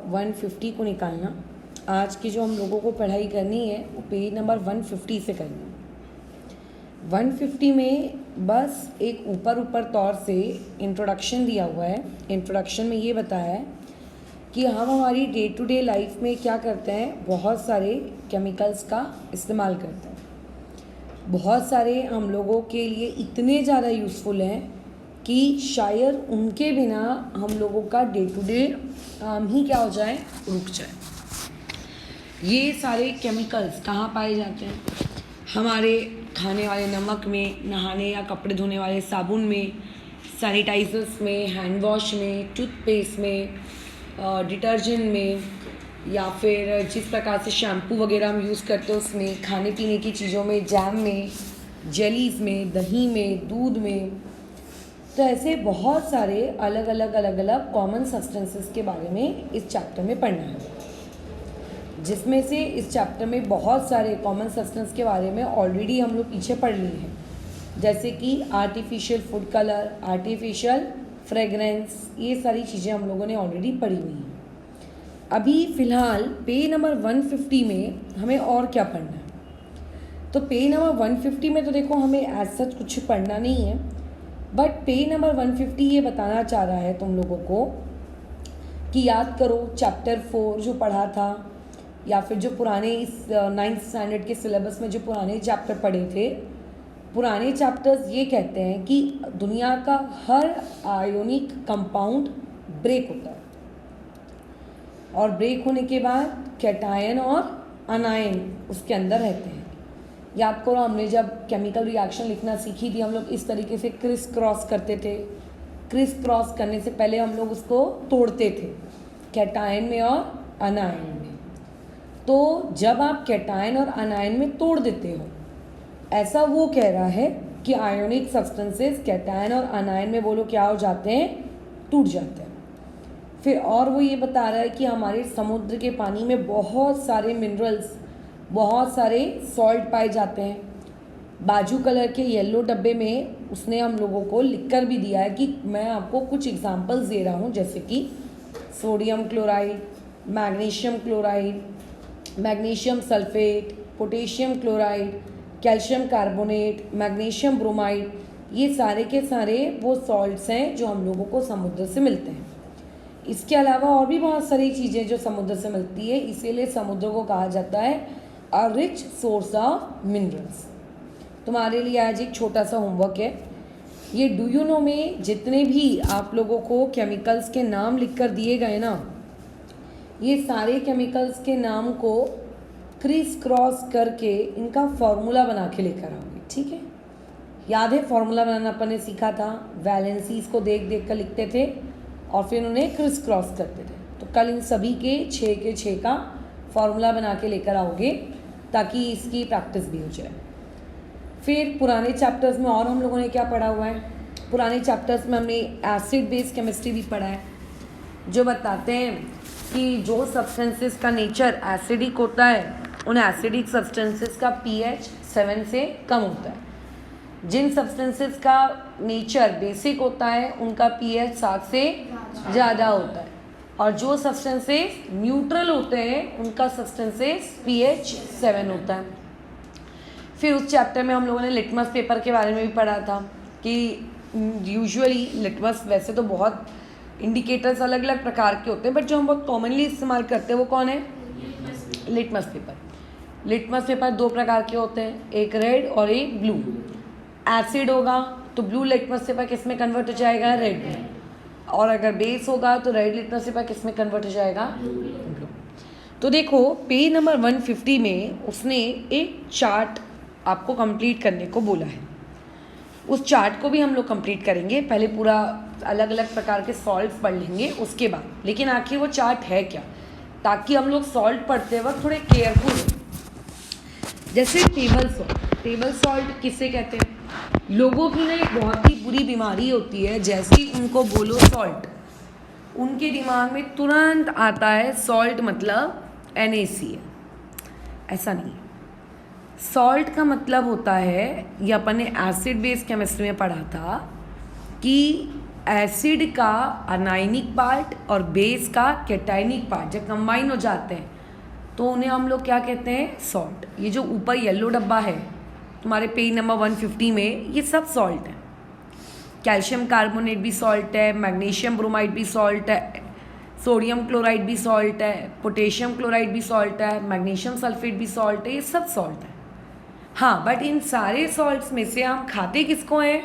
150 को निकालना। आज की जो हम लोगों को पढ़ाई करनी है वो पेज नंबर 150 से करनी है। 150 में बस एक ऊपर तौर से इंट्रोडक्शन दिया हुआ है। इंट्रोडक्शन में ये बताया है कि हम हमारी डे टू डे लाइफ में क्या करते हैं, बहुत सारे केमिकल्स का इस्तेमाल करते हैं। बहुत सारे हम लोगों के लिए इतने ज़्यादा यूज़फुल हैं कि शायद उनके बिना हम लोगों का डे टू डे काम ही क्या हो जाए, रुक जाए। ये सारे केमिकल्स कहाँ पाए जाते हैं? हमारे खाने वाले नमक में, नहाने या कपड़े धोने वाले साबुन में, सैनिटाइजर्स में, हैंड वॉश में, टूथपेस्ट में, डिटर्जेंट में, या फिर जिस प्रकार से शैम्पू वगैरह हम यूज़ करते हैं उसमें, खाने पीने की चीज़ों में, जैम में, जेलीज़ में, दही में, दूध में। तो ऐसे बहुत सारे अलग अलग कॉमन सब्सटेंसेस के बारे में इस चैप्टर में पढ़ना है, जिसमें से इस चैप्टर में बहुत सारे कॉमन सब्सटेंस के बारे में ऑलरेडी हम लोग पीछे पढ़ लिए हैं, जैसे कि artificial food colour, artificial fragrance, ये सारी चीज़ें हम लोगों ने ऑलरेडी पढ़ी हुई हैं। अभी फ़िलहाल पेज नंबर 150 में हमें और क्या पढ़ना है? तो पेज नंबर 150 में तो देखो हमें एज सच कुछ पढ़ना नहीं है, बट पेज नंबर 150 ये बताना चाह रहा है तुम लोगों को कि याद करो चैप्टर 4 जो पढ़ा था, या फिर जो पुराने इस 9th स्टैंडर्ड के सिलेबस में जो पुराने चैप्टर पढ़े थे। पुराने चैप्टर्स ये कहते हैं कि दुनिया का हर आयोनिक कंपाउंड ब्रेक होता है, और ब्रेक होने के बाद कैटायन और अनायन उसके अंदर रहते हैं। याद करो हमने जब केमिकल रिएक्शन लिखना सीखी थी, हम लोग इस तरीके से क्रिस क्रॉस करते थे। क्रिस क्रॉस करने से पहले हम लोग उसको तोड़ते थे, कैटायन में और अनायन में। तो जब आप कैटायन और अनायन में तोड़ देते हो, ऐसा वो कह रहा है कि आयोनिक सब्सटेंसेस कैटायन और अनायन में बोलो क्या हो जाते हैं, टूट जाते हैं। फिर और वो ये बता रहा है कि हमारे समुद्र के पानी में बहुत सारे मिनरल्स, बहुत सारे सॉल्ट पाए जाते हैं। बाजू कलर के येलो डब्बे में उसने हम लोगों को लिखकर भी दिया है कि मैं आपको कुछ एग्जांपल्स दे रहा हूँ, जैसे कि sodium chloride, magnesium chloride, magnesium sulphate, potassium chloride, calcium carbonate, magnesium bromide, ये सारे के सारे वो सॉल्ट्स हैं जो हम लोगों को समुद्र से मिलते हैं। इसके अलावा और भी बहुत सारी चीज़ें जो समुद्र से मिलती है, इसीलिए समुद्र को कहा जाता है a rich source of minerals. तुम्हारे लिए आज एक छोटा सा होमवर्क है। ये डू यू नो में जितने भी आप लोगों को केमिकल्स के नाम लिखकर दिए गए ना, ये सारे केमिकल्स के नाम को क्रिस क्रॉस करके इनका फॉर्मूला बना के लेकर आओगे, ठीक है? याद है फॉर्मूला बनाना अपन ने सीखा था, वैलेंसीज को देख देख कर लिखते थे और फिर उन्हें क्रिस क्रॉस करते थे। तो कल इन सभी के 6 का फॉर्मूला बना के लेकर आओगे ताकि इसकी प्रैक्टिस भी हो जाए। फिर पुराने चैप्टर्स में और हम लोगों ने क्या पढ़ा हुआ है? पुराने चैप्टर्स में हमने एसिड बेस केमिस्ट्री भी पढ़ा है, जो बताते हैं कि जो सब्सटेंसेस का नेचर एसिडिक होता है, उन एसिडिक सब्सटेंसेस का pH 7 से कम होता है। जिन सब्सटेंसेस का नेचर बेसिक होता है उनका pH 7 से ज़्यादा होता है, और जो सब्सटेंसेस न्यूट्रल होते हैं उनका सब्सटेंसेस pH 7 होता है। फिर उस चैप्टर में हम लोगों ने लिटमस पेपर के बारे में भी पढ़ा था कि यूजुअली लिटमस, वैसे तो बहुत इंडिकेटर्स अलग अलग प्रकार के होते हैं, बट जो हम बहुत कॉमनली इस्तेमाल करते हैं वो कौन है? Litmus paper. लिटमस पेपर 2 प्रकार के होते हैं, एक रेड और एक ब्लू। एसिड होगा तो ब्लू लिटमस पेपर किस में कन्वर्ट हो जाएगा? रेड में। और अगर बेस होगा तो रेड लिटमस पेपर किस में कन्वर्ट हो जाएगा? ब्लू। तो देखो पेज नंबर 150 में उसने एक चार्ट आपको कंप्लीट करने को बोला है। उस चार्ट को भी हम लोग कंप्लीट करेंगे, पहले पूरा अलग अलग प्रकार के सॉल्ट्स पढ़ लेंगे उसके बाद। लेकिन आखिर वो चार्ट है क्या, ताकि हम लोग सॉल्ट पढ़ते वक्त थोड़े केयरफुल हो। जैसे टेबल सॉल्ट किसे कहते हैं? लोगों की ना एक बहुत ही बुरी बीमारी होती है, जैसे ही उनको बोलो सॉल्ट, उनके दिमाग में तुरंत आता है सॉल्ट मतलब NaCl। ऐसा नहीं है। सॉल्ट का मतलब होता है, ये अपन ने एसिड बेस केमिस्ट्री में पढ़ा था, कि एसिड का अनायनिक पार्ट और बेस का कैटायनिक पार्ट जब कंबाइन हो जाते हैं तो उन्हें हम लोग क्या कहते हैं, सॉल्ट। ये जो ऊपर येलो डब्बा है तुम्हारे पेज नंबर 150 में, ये सब सॉल्ट है। कैल्शियम कार्बोनेट भी सॉल्ट है, मैग्नीशियम ब्रोमाइड भी सॉल्ट है, सोडियम क्लोराइड भी सॉल्ट है, पोटेशियम क्लोराइड भी सॉल्ट है, मैग्नीशियम सल्फेट भी सॉल्ट है, ये सब सॉल्ट है। हाँ, बट इन सारे सॉल्ट्स में से हम खाते किसको हैं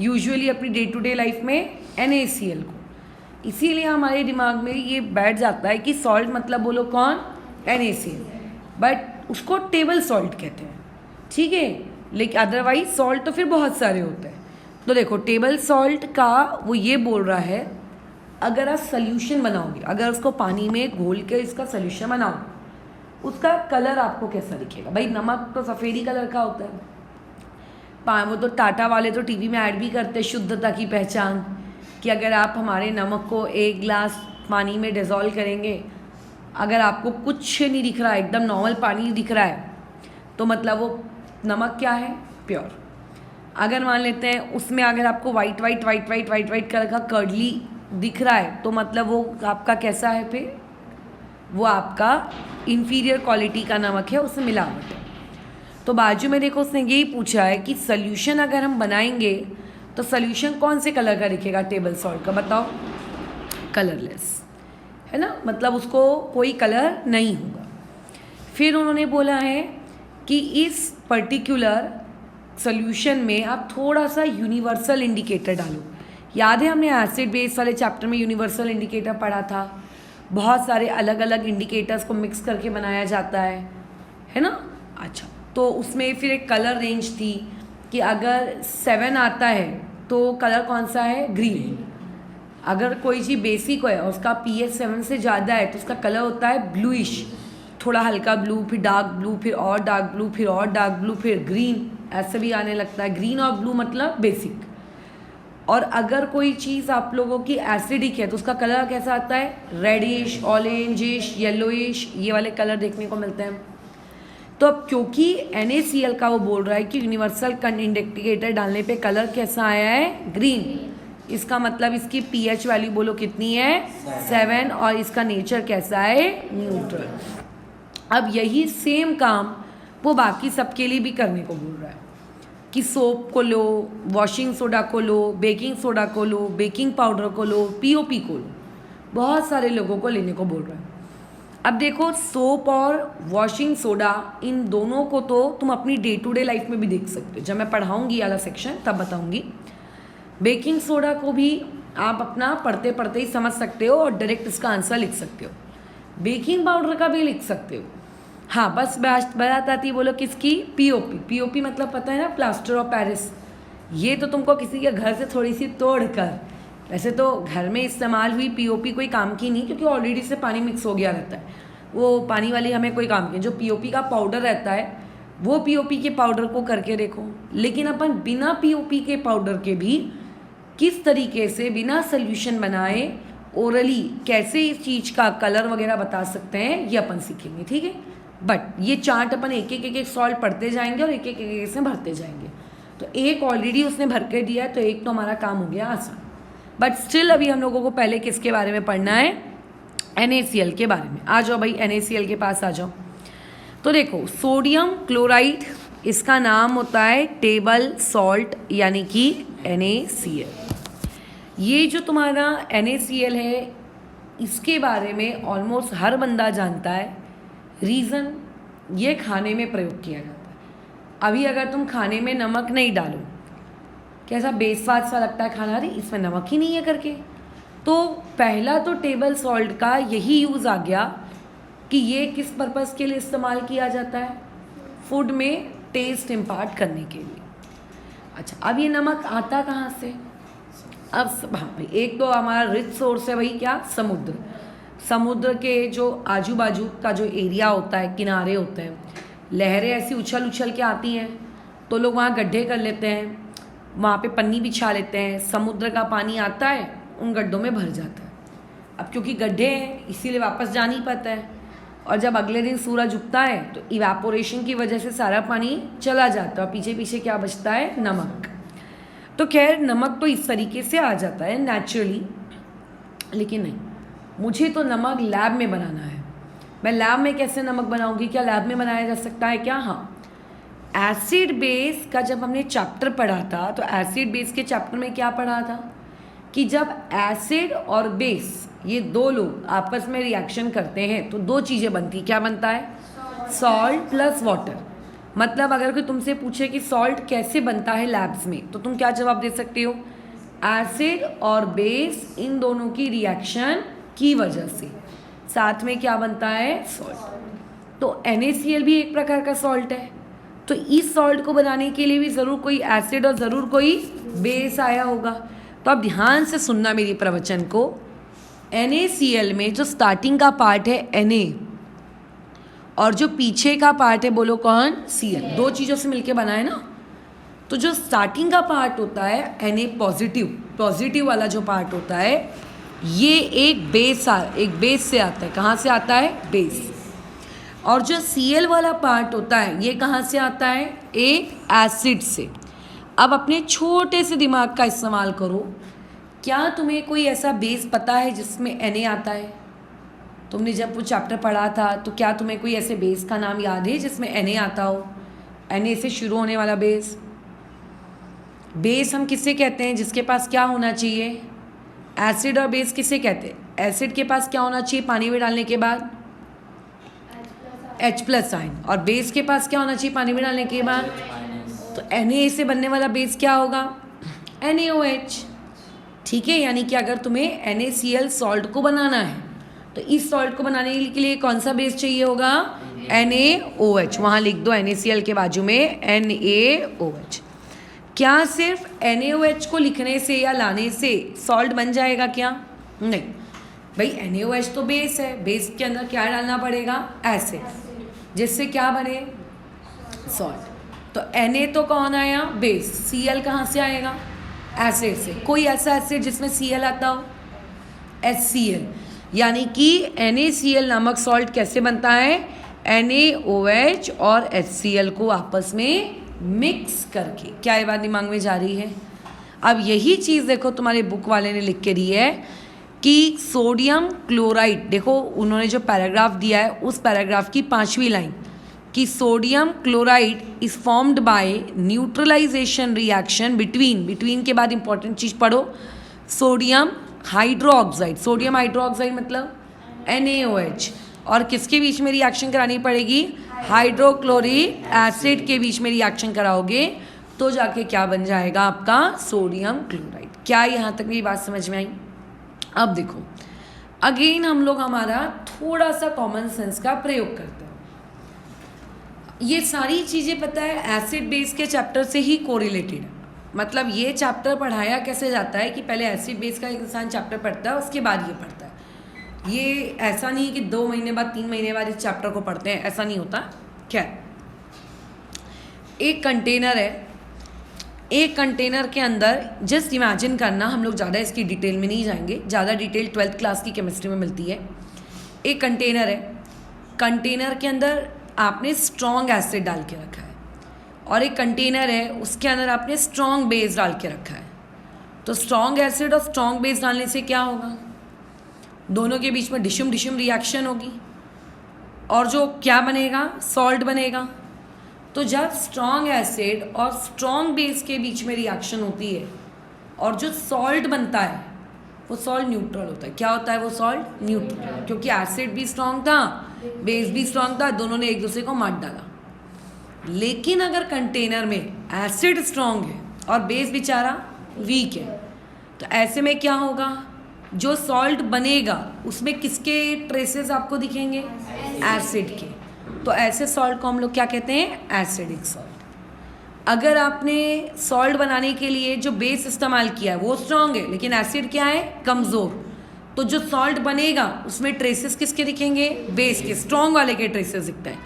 यूजुअली अपनी डे टू डे लाइफ में, NaCl को। इसीलिए हमारे दिमाग में ये बैठ जाता है कि सॉल्ट मतलब बोलो कौन, NaCl, बट उसको टेबल सॉल्ट कहते हैं, ठीक है। लेकिन अदरवाइज सॉल्ट तो फिर बहुत सारे होते हैं। तो देखो टेबल सॉल्ट का वो ये बोल रहा है, अगर आप सोल्यूशन बनाओगे, अगर उसको पानी में घोल के इसका सोल्यूशन बनाओ, उसका कलर आपको कैसा दिखेगा। भाई नमक तो सफ़ेदी कलर का होता है। वो तो टाटा वाले तो टीवी में ऐड भी करते हैं शुद्धता की पहचान, कि अगर आप हमारे नमक को 1 गिलास पानी में डिज़ोल्व करेंगे, अगर आपको कुछ नहीं दिख रहा है, एकदम नॉर्मल पानी दिख रहा है, तो मतलब वो नमक क्या है, प्योर। अगर मान लेते हैं उसमें अगर आपको वाइट कलर का कर्डली दिख रहा है, तो मतलब वो आपका कैसा है, फिर वो आपका इन्फीरियर क्वालिटी का नमक है, उसमें मिलावट है। तो बाजू में देखो उसने यही पूछा है कि सोल्यूशन अगर हम बनाएंगे तो सोल्यूशन कौन से कलर का दिखेगा टेबल सॉल्ट का, बताओ। कलरलेस, है ना, मतलब उसको कोई कलर नहीं होगा। फिर उन्होंने बोला है कि इस पर्टिकुलर सोल्यूशन में आप थोड़ा सा यूनिवर्सल इंडिकेटर डालो। याद है हमने एसिड बेस वाले चैप्टर में यूनिवर्सल इंडिकेटर पढ़ा था, बहुत सारे अलग अलग इंडिकेटर्स को मिक्स करके बनाया जाता है ना। अच्छा, तो उसमें फिर एक कलर रेंज थी कि अगर 7 आता है तो कलर कौन सा है, ग्रीन। अगर कोई चीज़ बेसिक है और उसका pH 7 से ज़्यादा है तो उसका कलर होता है ब्लूइश, थोड़ा हल्का ब्लू, फिर डार्क ब्लू, फिर और डार्क ब्लू, फिर और डार्क ब्लू, फिर ग्रीन, ऐसे भी आने लगता है। ग्रीन और ब्लू मतलब बेसिक। और अगर कोई चीज़ आप लोगों की एसिडिक है तो उसका कलर कैसा आता है, रेडिश, ऑरेंजिश, येलोइश, ये वाले कलर देखने को मिलते हैं। तो अब क्योंकि NaCl का वो बोल रहा है कि यूनिवर्सल इंडिकेटर डालने पे कलर कैसा आया है, ग्रीन, इसका मतलब इसकी pH वैल्यू बोलो कितनी है, 7, और इसका नेचर कैसा है, न्यूट्रल। अब यही सेम काम वो बाकी सबके लिए भी करने को बोल रहा है कि सोप को लो, वॉशिंग सोडा को लो, बेकिंग सोडा को लो, बेकिंग पाउडर को लो, POP को लो, बहुत सारे लोगों को लेने को बोल रहा है। अब देखो सोप और वॉशिंग सोडा, इन दोनों को तो तुम अपनी डे टू डे लाइफ में भी देख सकते हो, जब मैं पढ़ाऊँगी वाला सेक्शन तब बताऊँगी। बेकिंग सोडा को भी आप अपना पढ़ते पढ़ते ही समझ सकते हो और डायरेक्ट इसका आंसर लिख सकते हो। बेकिंग पाउडर का भी लिख सकते हो। हाँ, बस बात आती बोलो किसकी, POP मतलब पता है ना, प्लास्टर ऑफ पेरिस। ये तो तुमको किसी के घर से थोड़ी सी तोड़ कर, वैसे तो घर में इस्तेमाल हुई POP कोई काम की नहीं, क्योंकि ऑलरेडी से पानी मिक्स हो गया रहता है, वो पानी वाली हमें कोई काम की। जो POP का पाउडर रहता है वो POP के पाउडर को करके देखो। लेकिन अपन बिना POP के पाउडर के भी किस तरीके से बिना सोल्यूशन बनाए ओरली कैसे इस चीज़ का कलर वगैरह बता सकते हैं, ये अपन सीखेंगे, ठीक है। बट ये चार्ट अपन एक एक सॉल्ट पढ़ते जाएंगे और एक एक से भरते जाएंगे। तो एक ऑलरेडी उसने भर के दिया है, तो एक तो हमारा काम हो गया आसान। बट स्टिल अभी हम लोगों को पहले किसके बारे में पढ़ना है, NaCl के बारे में। आ जाओ भाई, NaCl के पास आ जाओ। तो देखो सोडियम क्लोराइड, इसका नाम होता है टेबल सॉल्ट, यानी कि NaCl। ये जो तुम्हारा NaCl है, इसके बारे में ऑलमोस्ट हर बंदा जानता है। रीज़न, ये खाने में प्रयोग किया जाता है। अभी अगर तुम खाने में नमक नहीं डालो, कैसा बेस्वाद सा लगता है खाना, अरे इसमें नमक ही नहीं है करके। तो पहला तो टेबल सॉल्ट का यही यूज़ आ गया कि ये किस पर्पज़ के लिए इस्तेमाल किया जाता है, फूड में टेस्ट इम्पार्ट करने के लिए। अच्छा, अब ये नमक आता कहाँ से, अब हाँ भाई, एक तो हमारा रिच सोर्स है भाई क्या, समुद्र। समुद्र के जो आजू बाजू का जो एरिया होता है, किनारे होते हैं, लहरें ऐसी उछल उछल के आती हैं, तो लोग वहाँ गड्ढे कर लेते हैं, वहाँ पे पन्नी बिछा लेते हैं, समुद्र का पानी आता है उन गड्ढों में भर जाता है। अब क्योंकि गड्ढे हैं इसीलिए वापस जा नहीं पाता है, और जब अगले दिन सूरज उगता है तो इवेपोरेशन की वजह से सारा पानी चला जाता है और पीछे पीछे क्या बचता है, नमक। तो खैर नमक तो इस तरीके से आ जाता है नेचुरली, लेकिन नहीं, मुझे तो नमक लैब में बनाना है। मैं लैब में कैसे नमक बनाऊंगी? क्या लैब में बनाया जा सकता है क्या? हाँ, एसिड बेस का जब हमने चैप्टर पढ़ा था तो एसिड बेस के चैप्टर में क्या पढ़ा था कि जब एसिड और बेस ये दो लोग आपस में रिएक्शन करते हैं तो दो चीज़ें बनती, क्या बनता है? Salt plus water. मतलब अगर कोई तुमसे पूछे कि सॉल्ट कैसे बनता है लैब्स में, तो तुम क्या जवाब दे सकते हो? एसिड और बेस इन दोनों की रिएक्शन की वजह से साथ में क्या बनता है? सॉल्ट। तो NaCl भी एक प्रकार का सॉल्ट है। तो इस सॉल्ट को बनाने के लिए भी ज़रूर कोई एसिड और ज़रूर कोई बेस आया होगा। तो आप ध्यान से सुनना मेरी प्रवचन को। NaCl में जो स्टार्टिंग का पार्ट है Na और जो पीछे का पार्ट है, बोलो कौन? Cl। दो चीज़ों से मिलके बना है ना। तो जो स्टार्टिंग का पार्ट होता है Na पॉजिटिव वाला जो पार्ट होता है, ये एक बेस से आता है। कहाँ से आता है? बेस। और जो Cl वाला पार्ट होता है ये कहाँ से आता है? एक एसिड से। अब अपने छोटे से दिमाग का इस्तेमाल करो। क्या तुम्हें कोई ऐसा बेस पता है जिसमें Na आता है? तुमने जब वो चैप्टर पढ़ा था तो क्या तुम्हें कोई ऐसे बेस का नाम याद है जिसमें Na आता हो? Na से शुरू होने वाला बेस। बेस हम किससे कहते हैं? जिसके पास क्या होना चाहिए? एसिड। और बेस किसे कहते हैं? एसिड के पास क्या होना चाहिए पानी में डालने के बाद? H+ ion. और बेस के पास क्या होना चाहिए पानी में डालने के बाद? तो Na से बनने वाला बेस क्या होगा? NaOH। ठीक है, यानी कि अगर तुम्हें NaCl सॉल्ट को बनाना है तो इस सॉल्ट को बनाने के लिए कौन सा बेस चाहिए होगा? NaOH। वहाँ लिख दो NaCl के बाजू में NaOH। क्या सिर्फ NaOH को लिखने से या लाने से सॉल्ट बन जाएगा क्या? नहीं भाई, NaOH तो बेस है, बेस के अंदर क्या डालना पड़ेगा? एसिड, जिससे क्या बने? सॉल्ट। तो Na तो कौन आया? बेस। Cl कहाँ से आएगा? एसिड से। कोई ऐसा एसिड जिसमें Cl आता हो? HCl। यानी कि NaCl नामक सॉल्ट कैसे बनता है? NaOH और HCl को आपस में मिक्स करके। क्या ये बात दिमाग में जा रही है? अब यही चीज़ देखो तुम्हारे बुक वाले ने लिख के दी है कि सोडियम क्लोराइड, देखो उन्होंने जो पैराग्राफ दिया है उस पैराग्राफ की 5वीं लाइन कि sodium chloride is formed by neutralization reaction between के बाद इंपॉर्टेंट चीज़ पढ़ो, सोडियम हाइड्रोक्साइड। सोडियम हाइड्रोक्साइड मतलब NaOH। और किसके बीच में रिएक्शन करानी पड़ेगी? हाइड्रोक्लोरिक एसिड के बीच में रिएक्शन कराओगे तो जाके क्या बन जाएगा आपका? Sodium chloride. क्या यहाँ तक मेरी बात समझ में आई? अब देखो, अगेन हम लोग हमारा थोड़ा सा कॉमन सेंस का प्रयोग करते हैं। ये सारी चीज़ें पता है एसिड बेस के चैप्टर से ही कोरिलेटेड है। मतलब ये चैप्टर पढ़ाया कैसे जाता है कि पहले एसिड बेस का एक इंसान चैप्टर पढ़ता है, उसके बाद ये पढ़ता है। ये ऐसा नहीं कि 2 महीने बाद 3 महीने बाद इस चैप्टर को पढ़ते हैं, ऐसा नहीं होता। क्या एक कंटेनर है, एक कंटेनर के अंदर जस्ट इमेजिन करना, हम लोग ज़्यादा इसकी डिटेल में नहीं जाएंगे, ज़्यादा डिटेल 12th क्लास की केमिस्ट्री में मिलती है। एक कंटेनर है, कंटेनर के अंदर आपने स्ट्रॉन्ग एसिड डाल के रखा है और एक कंटेनर है उसके अंदर आपने स्ट्रॉन्ग बेस डाल के रखा है। तो स्ट्रॉन्ग एसिड और स्ट्रॉन्ग बेस डालने से क्या होगा? दोनों के बीच में डिशुम रिएक्शन होगी और जो क्या बनेगा? सॉल्ट बनेगा। तो जब स्ट्रॉन्ग एसिड और स्ट्रॉन्ग बेस के बीच में रिएक्शन होती है और जो सॉल्ट बनता है वो सॉल्ट न्यूट्रल होता है। क्या होता है वो सॉल्ट? न्यूट्रल। क्योंकि एसिड भी स्ट्रॉन्ग था, बेस भी स्ट्रॉन्ग था, दोनों ने एक दूसरे को मार डाला। लेकिन अगर कंटेनर में एसिड स्ट्रॉन्ग है और बेस बेचारा वीक है, तो ऐसे में क्या होगा? जो सॉल्ट बनेगा उसमें किसके ट्रेसेस आपको दिखेंगे? एसिड के। तो ऐसे सॉल्ट को हम लोग क्या कहते हैं? Acidic salt. अगर आपने सॉल्ट बनाने के लिए जो बेस इस्तेमाल किया है वो स्ट्रॉन्ग है लेकिन एसिड क्या है? कमज़ोर, तो जो सॉल्ट बनेगा उसमें ट्रेसेस किसके दिखेंगे? बेस के। स्ट्रॉन्ग वाले के ट्रेसेस दिखते हैं।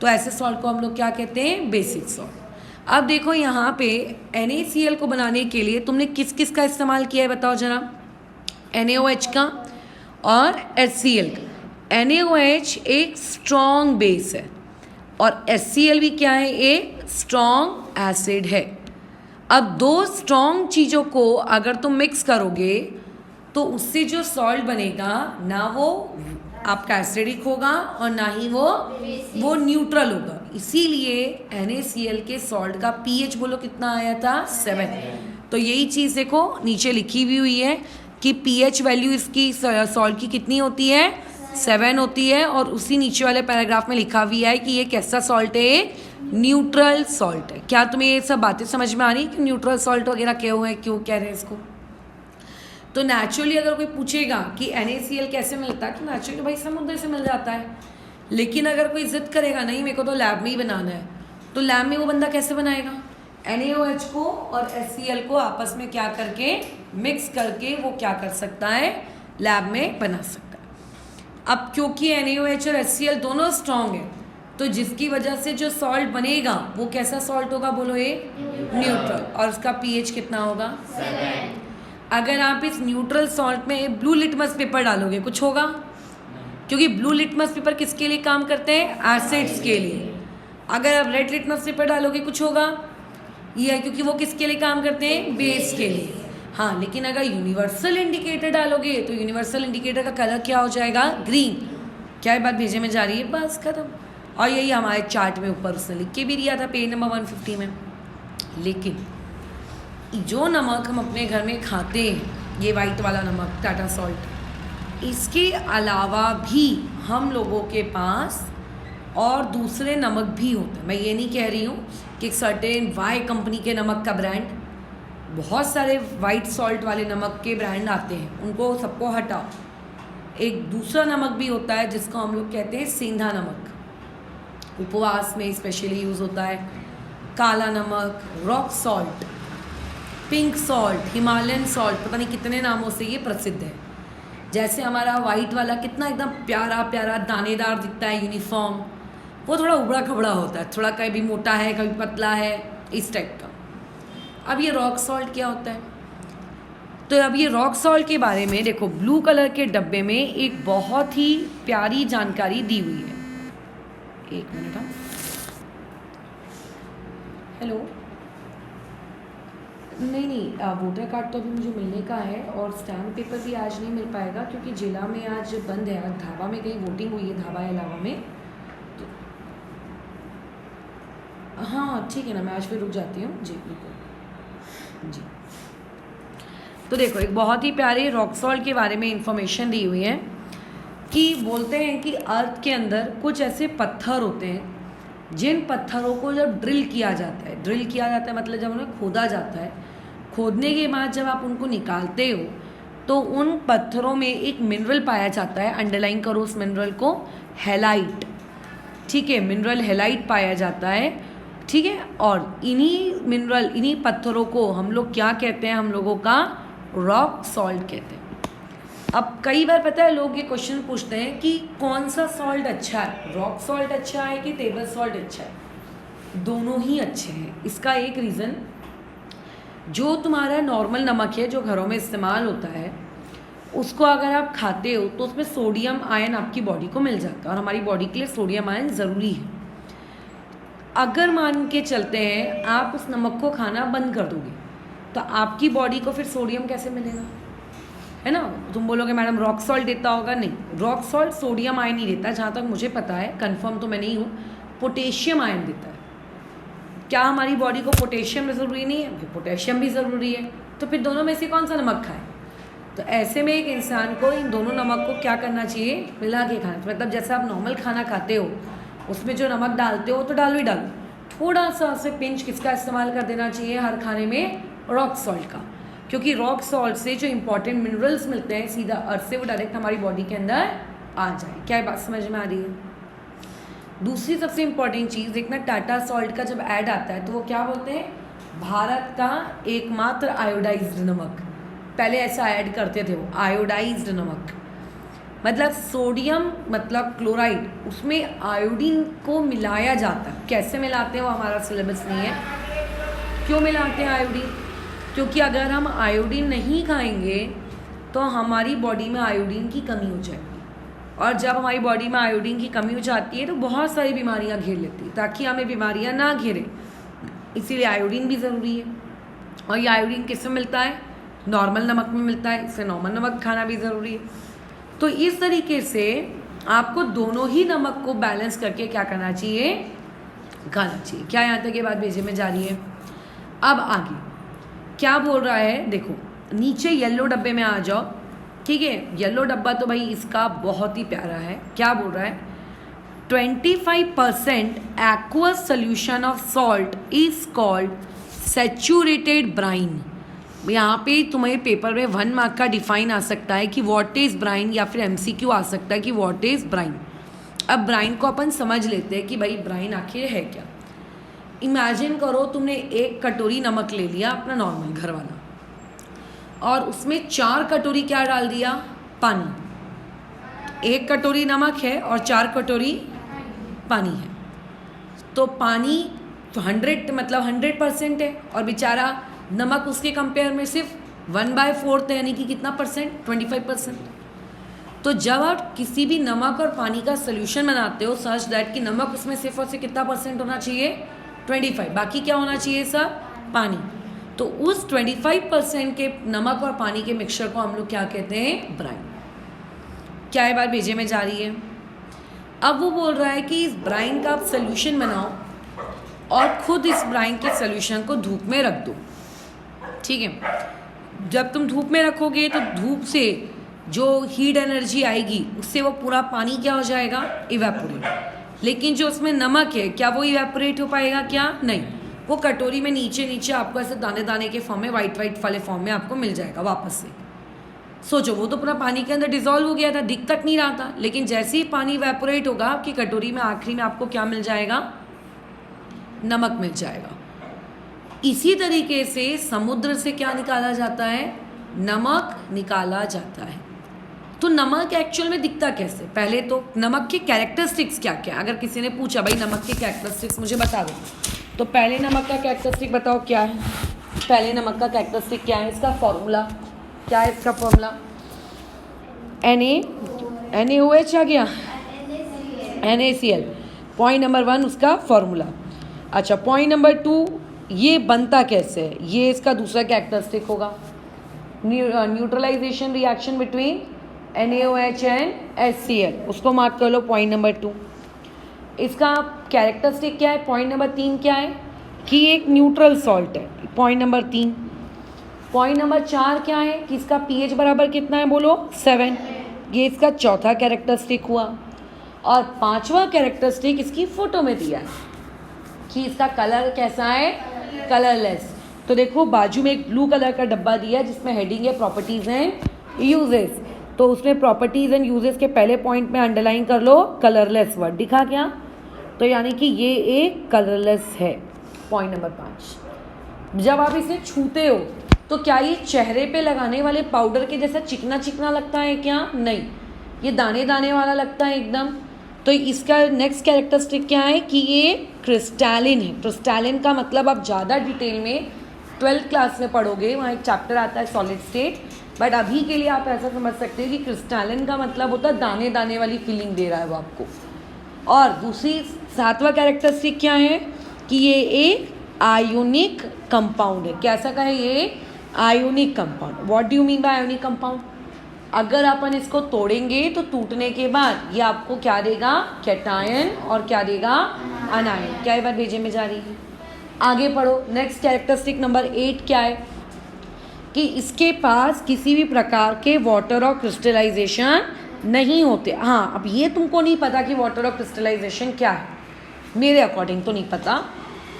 तो ऐसे सॉल्ट को हम लोग क्या कहते हैं? Basic salt. अब देखो यहाँ पे NaCl को बनाने के लिए तुमने किस किस का इस्तेमाल किया है बताओ जरा? NaOH का और HCl का। NaOH एक स्ट्रॉन्ग बेस है और HCl भी क्या है? एक स्ट्रॉन्ग एसिड है। अब दो स्ट्रॉन्ग चीज़ों को अगर तुम मिक्स करोगे तो उससे जो सॉल्ट बनेगा ना वो आपका एसिडिक होगा और ना ही वो न्यूट्रल होगा। इसीलिए NaCl के सॉल्ट का pH बोलो कितना आया था 7। तो यही चीज़ देखो नीचे लिखी भी हुई है कि pH वैल्यू इसकी सॉल्ट की कितनी होती है 7 होती है। और उसी नीचे वाले पैराग्राफ में लिखा भी है कि ये कैसा सॉल्ट है, न्यूट्रल सॉल्ट है। क्या तुम्हें ये सब बातें समझ में आ रही है कि न्यूट्रल सॉल्ट वगैरह क्या हुए हैं, क्यों कह रहे हैं इसको? तो नेचुरली अगर कोई पूछेगा कि NaCl कैसे मिलता है तो नेचुरली भाई समुद्र से मिल जाता है। लेकिन अगर कोई जिद करेगा नहीं मेरे को तो लैब में ही बनाना है, तो लैब में वो बंदा कैसे बनाएगा? NaOH को और HCl को आपस में क्या करके मिक्स करके वो क्या कर सकता है, लैब में बना सकता है। अब क्योंकि NaOH और HCl दोनों स्ट्रॉन्ग है तो जिसकी वजह से जो सॉल्ट बनेगा वो कैसा सॉल्ट होगा बोलो, ये न्यूट्रल। और उसका pH कितना होगा 7। अगर आप इस न्यूट्रल सॉल्ट में ब्लू लिटमस पेपर डालोगे कुछ होगा? क्योंकि ब्लू लिटमस पेपर किसके लिए काम करते हैं, एसिड्स के लिए। अगर आप रेड लिटमस पेपर डालोगे कुछ होगा? ये है क्योंकि वो किसके लिए काम करते हैं, बेस के लिए। हाँ, लेकिन अगर यूनिवर्सल इंडिकेटर डालोगे तो यूनिवर्सल इंडिकेटर का कलर क्या हो जाएगा, ग्रीन। क्या ये बात भेजे में जा रही है? बस खत्म। और यही हमारे चार्ट में ऊपर उसने लिख के भी दिया था पेज नंबर 150 में। लेकिन जो नमक हम अपने घर में खाते हैं, ये वाइट वाला नमक टाटा सॉल्ट, इसके अलावा भी हम लोगों के पास और दूसरे नमक भी होते हैं। मैं ये नहीं कह रही हूँ कि सर्टेन वाई कंपनी के नमक का ब्रांड, बहुत सारे वाइट सॉल्ट वाले नमक के ब्रांड आते हैं, उनको सबको हटाओ। एक दूसरा नमक भी होता है जिसको हम लोग कहते हैं सेंधा नमक, उपवास में स्पेशली यूज़ होता है। काला नमक, rock salt, pink salt, Himalayan salt, पता नहीं कितने नामों से ये प्रसिद्ध है। जैसे हमारा वाइट वाला कितना एकदम प्यारा प्यारा दानेदार दिखता है यूनिफॉर्म, वो थोड़ा उबड़ा खबड़ा होता है, थोड़ा कभी मोटा है कभी पतला है, इस टाइप का। अब ये रॉक सॉल्ट क्या होता है? तो अब ये रॉक सॉल्ट के बारे में देखो, ब्लू कलर के डब्बे में एक बहुत ही प्यारी जानकारी दी हुई है। एक मिनट, हाँ, हेलो, नहीं, वोटर कार्ड तो अभी मुझे मिलने का है और स्टैम्प पेपर भी आज नहीं मिल पाएगा क्योंकि जिला में आज बंद है। आज धाबा में कहीं वोटिंग हुई है, धाबा इलावा में। तो हाँ ठीक है ना, मैं आज फिर रुक जाती हूँ जी, बिल्कुल जी। तो देखो, एक बहुत ही प्यारे रॉक सॉल्ट के बारे में इंफॉर्मेशन दी हुई है कि बोलते हैं कि अर्थ के अंदर कुछ ऐसे पत्थर होते हैं जिन पत्थरों को जब ड्रिल किया जाता है मतलब जब उन्हें खोदा जाता है, खोदने के बाद जब आप उनको निकालते हो तो उन पत्थरों में एक मिनरल पाया जाता है। अंडरलाइन करो उस मिनरल को, हेलाइट। ठीक है, मिनरल हेलाइट पाया जाता है। ठीक है, और इन्हीं पत्थरों को हम लोग क्या कहते हैं, हम लोगों का रॉक सॉल्ट कहते हैं। अब कई बार पता है लोग ये क्वेश्चन पूछते हैं कि कौन सा सॉल्ट अच्छा है, रॉक सॉल्ट अच्छा है कि टेबल सॉल्ट अच्छा है? दोनों ही अच्छे हैं। इसका एक रीज़न, जो तुम्हारा नॉर्मल नमक है जो घरों में इस्तेमाल होता है, उसको अगर आप खाते हो तो उसमें सोडियम आयन आपकी बॉडी को मिल जाता है और हमारी बॉडी के लिए सोडियम आयन ज़रूरी है। अगर मान के चलते हैं आप उस नमक को खाना बंद कर दोगे तो आपकी बॉडी को फिर सोडियम कैसे मिलेगा, है ना? तुम बोलोगे मैडम रॉक सॉल्ट देता होगा। नहीं, रॉक सॉल्ट सोडियम आयन नहीं देता, जहाँ तक मुझे पता है, कंफर्म तो मैं नहीं हूँ, पोटेशियम आयन देता है। क्या हमारी बॉडी को पोटेशियम ज़रूरी नहीं है? फिर पोटेशियम भी ज़रूरी है, तो फिर दोनों में से कौन सा नमक खाए? तो ऐसे में एक इंसान को इन दोनों नमक को क्या करना चाहिए, मिला के खाना। तो मतलब जैसे आप नॉर्मल खाना खाते हो उसमें जो नमक डालते हो तो डालो ही डालो, थोड़ा सा उसे पिंच किसका इस्तेमाल कर देना चाहिए हर खाने में, रॉक सॉल्ट का। क्योंकि रॉक सॉल्ट से जो इंपॉर्टेंट मिनरल्स मिलते हैं सीधा अर्थ से, वो डायरेक्ट हमारी बॉडी के अंदर आ जाए। क्या बात समझ में आ रही है? दूसरी सबसे इम्पॉर्टेंट चीज़, देखना टाटा सॉल्ट का जब ऐड आता है तो वो क्या बोलते हैं, भारत का एकमात्र आयोडाइज्ड नमक। पहले ऐसा ऐड करते थे वो, आयोडाइज्ड नमक मतलब सोडियम मतलब क्लोराइड, उसमें आयोडीन को मिलाया जाता है। कैसे मिलाते हैं वो हमारा सिलेबस नहीं है। क्यों मिलाते हैं आयोडीन? क्योंकि अगर हम आयोडीन नहीं खाएंगे तो हमारी बॉडी में आयोडीन की कमी हो जाएगी, और जब हमारी बॉडी में आयोडीन की कमी हो जाती है तो बहुत सारी बीमारियां घेर लेती है। ताकि हमें बीमारियां ना घेरे इसीलिए आयोडीन भी ज़रूरी है। और ये आयोडीन किसमें मिलता है? नॉर्मल नमक में मिलता है, इससे नॉर्मल नमक खाना भी ज़रूरी है। तो इस तरीके से आपको दोनों ही नमक को बैलेंस करके क्या करना चाहिए? खाना चाहिए। क्या यहाँ तक ये बात भेजे में जा रही है? अब आगे क्या बोल रहा है देखो, नीचे येलो डब्बे में आ जाओ, ठीक है। येलो डब्बा तो भाई इसका बहुत ही प्यारा है। क्या बोल रहा है? 25% aqueous solution of salt is called saturated brine। यहाँ पे तुम्हारे पेपर में 1 मार्क का डिफाइन आ सकता है कि व्हाट इज़ ब्राइन, या फिर MCQ आ सकता है कि व्हाट इज़ ब्राइन। अब ब्राइन को अपन समझ लेते हैं कि भाई ब्राइन आखिर है क्या। इमेजिन करो तुमने 1 कटोरी नमक ले लिया अपना नॉर्मल घर वाला, और उसमें 4 कटोरी क्या डाल दिया? पानी। 1 कटोरी नमक है और 4 कटोरी पानी है, तो पानी तो 100% है, और बेचारा नमक उसके कंपेयर में सिर्फ 1/4 है, यानी कि कितना परसेंट? 25%। तो जब आप किसी भी नमक और पानी का सोल्यूशन बनाते हो सच दैट कि नमक उसमें सिर्फ और सिर्फ कितना परसेंट होना चाहिए? 25, बाकी क्या होना चाहिए सब? पानी। तो उस 25% के नमक और पानी के मिक्सचर को हम लोग क्या कहते हैं? ब्राइन। क्या ये बात भेजे में जा रही है? अब वो बोल रहा है कि इस ब्राइन का आप सोल्यूशन बनाओ और खुद इस ब्राइन के सोल्यूशन को धूप में रख दो, ठीक है। जब तुम धूप में रखोगे तो धूप से जो हीट एनर्जी आएगी उससे वो पूरा पानी क्या हो जाएगा? इवेपोरेट। लेकिन जो उसमें नमक है क्या वो इवेपोरेट हो पाएगा? क्या नहीं, वो कटोरी में नीचे आपको ऐसे दाने दाने के फॉर्म में, वाइट वाले फॉर्म में आपको मिल जाएगा वापस से। सोचो, वो तो पूरा पानी के अंदर डिजॉल्व हो गया था, दिख तक नहीं रहा था, लेकिन जैसे ही पानी इवेपोरेट होगा आपकी कटोरी में आखिरी में आपको क्या मिल जाएगा? नमक मिल जाएगा। इसी तरीके से समुद्र से क्या निकाला जाता है? नमक निकाला जाता है। तो नमक एक्चुअल में दिखता कैसे? पहले तो नमक के कैरेक्टरिस्टिक्स क्या क्या? अगर किसी ने पूछा भाई नमक के कैरेक्टरिस्टिक्स मुझे बता दो, तो पहले नमक का कैरेक्टरिस्टिक बताओ क्या है? पहले नमक का कैरेक्टरिस्टिक क्या है? इसका फॉर्मूला क्या है? इसका फॉर्मूला NaOH आ गया, NaCl। पॉइंट नंबर 1 उसका फॉर्मूला। अच्छा, पॉइंट नंबर 2 ये बनता कैसे है? ये इसका दूसरा कैरेक्टरिस्टिक होगा, neutralization reaction between NaOH and HCl, उसको मार्क कर लो पॉइंट नंबर 2। इसका कैरेक्टरिस्टिक क्या है? पॉइंट नंबर 3 क्या है? कि एक न्यूट्रल सॉल्ट है, पॉइंट नंबर 3। पॉइंट नंबर 4 क्या है? कि इसका pH बराबर कितना है? बोलो 7। ये इसका चौथा कैरेक्टरिस्टिक हुआ। और 5वां कैरेक्टरिस्टिक इसकी फोटो में दिया है कि इसका कलर कैसा है? कलरलेस। तो देखो बाजू में एक ब्लू कलर का डब्बा दिया है जिसमें हेडिंग है प्रॉपर्टीज एंड यूजेस। तो उसमें प्रॉपर्टीज एंड यूजेस के पहले पॉइंट में अंडरलाइन कर लो कलरलेस वर्ड। दिखा क्या? तो यानी कि ये एक कलरलेस है। पॉइंट नंबर 5, जब आप इसे छूते हो तो क्या ये चेहरे पे लगाने वाले पाउडर के जैसा चिकना चिकना लगता है क्या? नहीं, ये दाने दाने वाला लगता है एकदम। तो इसका नेक्स्ट कैरेक्टरिस्टिक क्या है? कि ये क्रिस्टैलिन है। क्रिस्टैलिन का मतलब आप ज़्यादा डिटेल में 12th क्लास में पढ़ोगे, वहाँ एक चैप्टर आता है सॉलिड स्टेट, बट अभी के लिए आप ऐसा समझ सकते हो कि क्रिस्टैलिन का मतलब होता है दाने दाने वाली फीलिंग दे रहा है वो आपको। और दूसरी 7वां कैरेक्टरिस्टिक क्या है? कि ये एक आयोनिक कंपाउंड है। कैसा का है ये? Ionic compound. What do you mean by ionic compound? अगर अपन इसको तोड़ेंगे तो टूटने के बाद ये आपको क्या देगा? कैटायन, और क्या देगा? अनायन। क्या ये बात भेजे में जा रही है? आगे पढ़ो। नेक्स्ट कैरेक्टरिस्टिक नंबर 8 क्या है? कि इसके पास किसी भी प्रकार के वाटर और क्रिस्टलाइजेशन नहीं होते। हाँ, अब ये तुमको नहीं पता कि वाटर और क्रिस्टलाइजेशन क्या है, मेरे अकॉर्डिंग तो नहीं पता।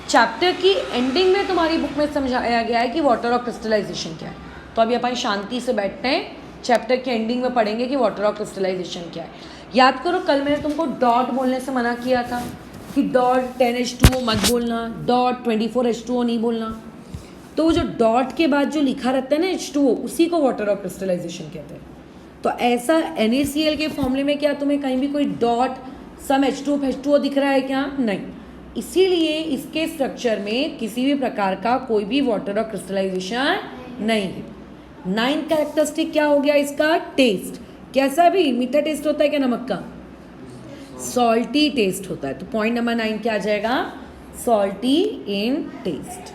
चैप्टर की एंडिंग में तुम्हारी बुक में समझाया गया है कि वाटर और क्रिस्टलाइजेशन क्या है। तो अभी अपन शांति से बैठते हैं, चैप्टर के एंडिंग में पढ़ेंगे कि वाटर और क्रिस्टलाइजेशन क्या है। याद करो कल मैंने तुमको डॉट बोलने से मना किया था कि डॉट 10H2O मत बोलना, डॉट 24H2O नहीं बोलना। तो वो जो डॉट के बाद जो लिखा रहता है ना H2O, उसी को वाटर और क्रिस्टलाइजेशन कहते हैं। तो ऐसा NaCl के फॉर्मूले में क्या तुम्हें कहीं भी कोई डॉट सम H2O दिख रहा है क्या? नहीं। इसीलिए इसके स्ट्रक्चर में किसी भी प्रकार का कोई भी वाटर और क्रिस्टलाइजेशन नहीं है। 9th कैरेक्टरिस्टिक क्या हो गया इसका? टेस्ट। कैसा भी मीठा टेस्ट होता है क्या नमक का? सॉल्टी टेस्ट होता है। तो पॉइंट नंबर 9 क्या आ जाएगा? Salty in taste.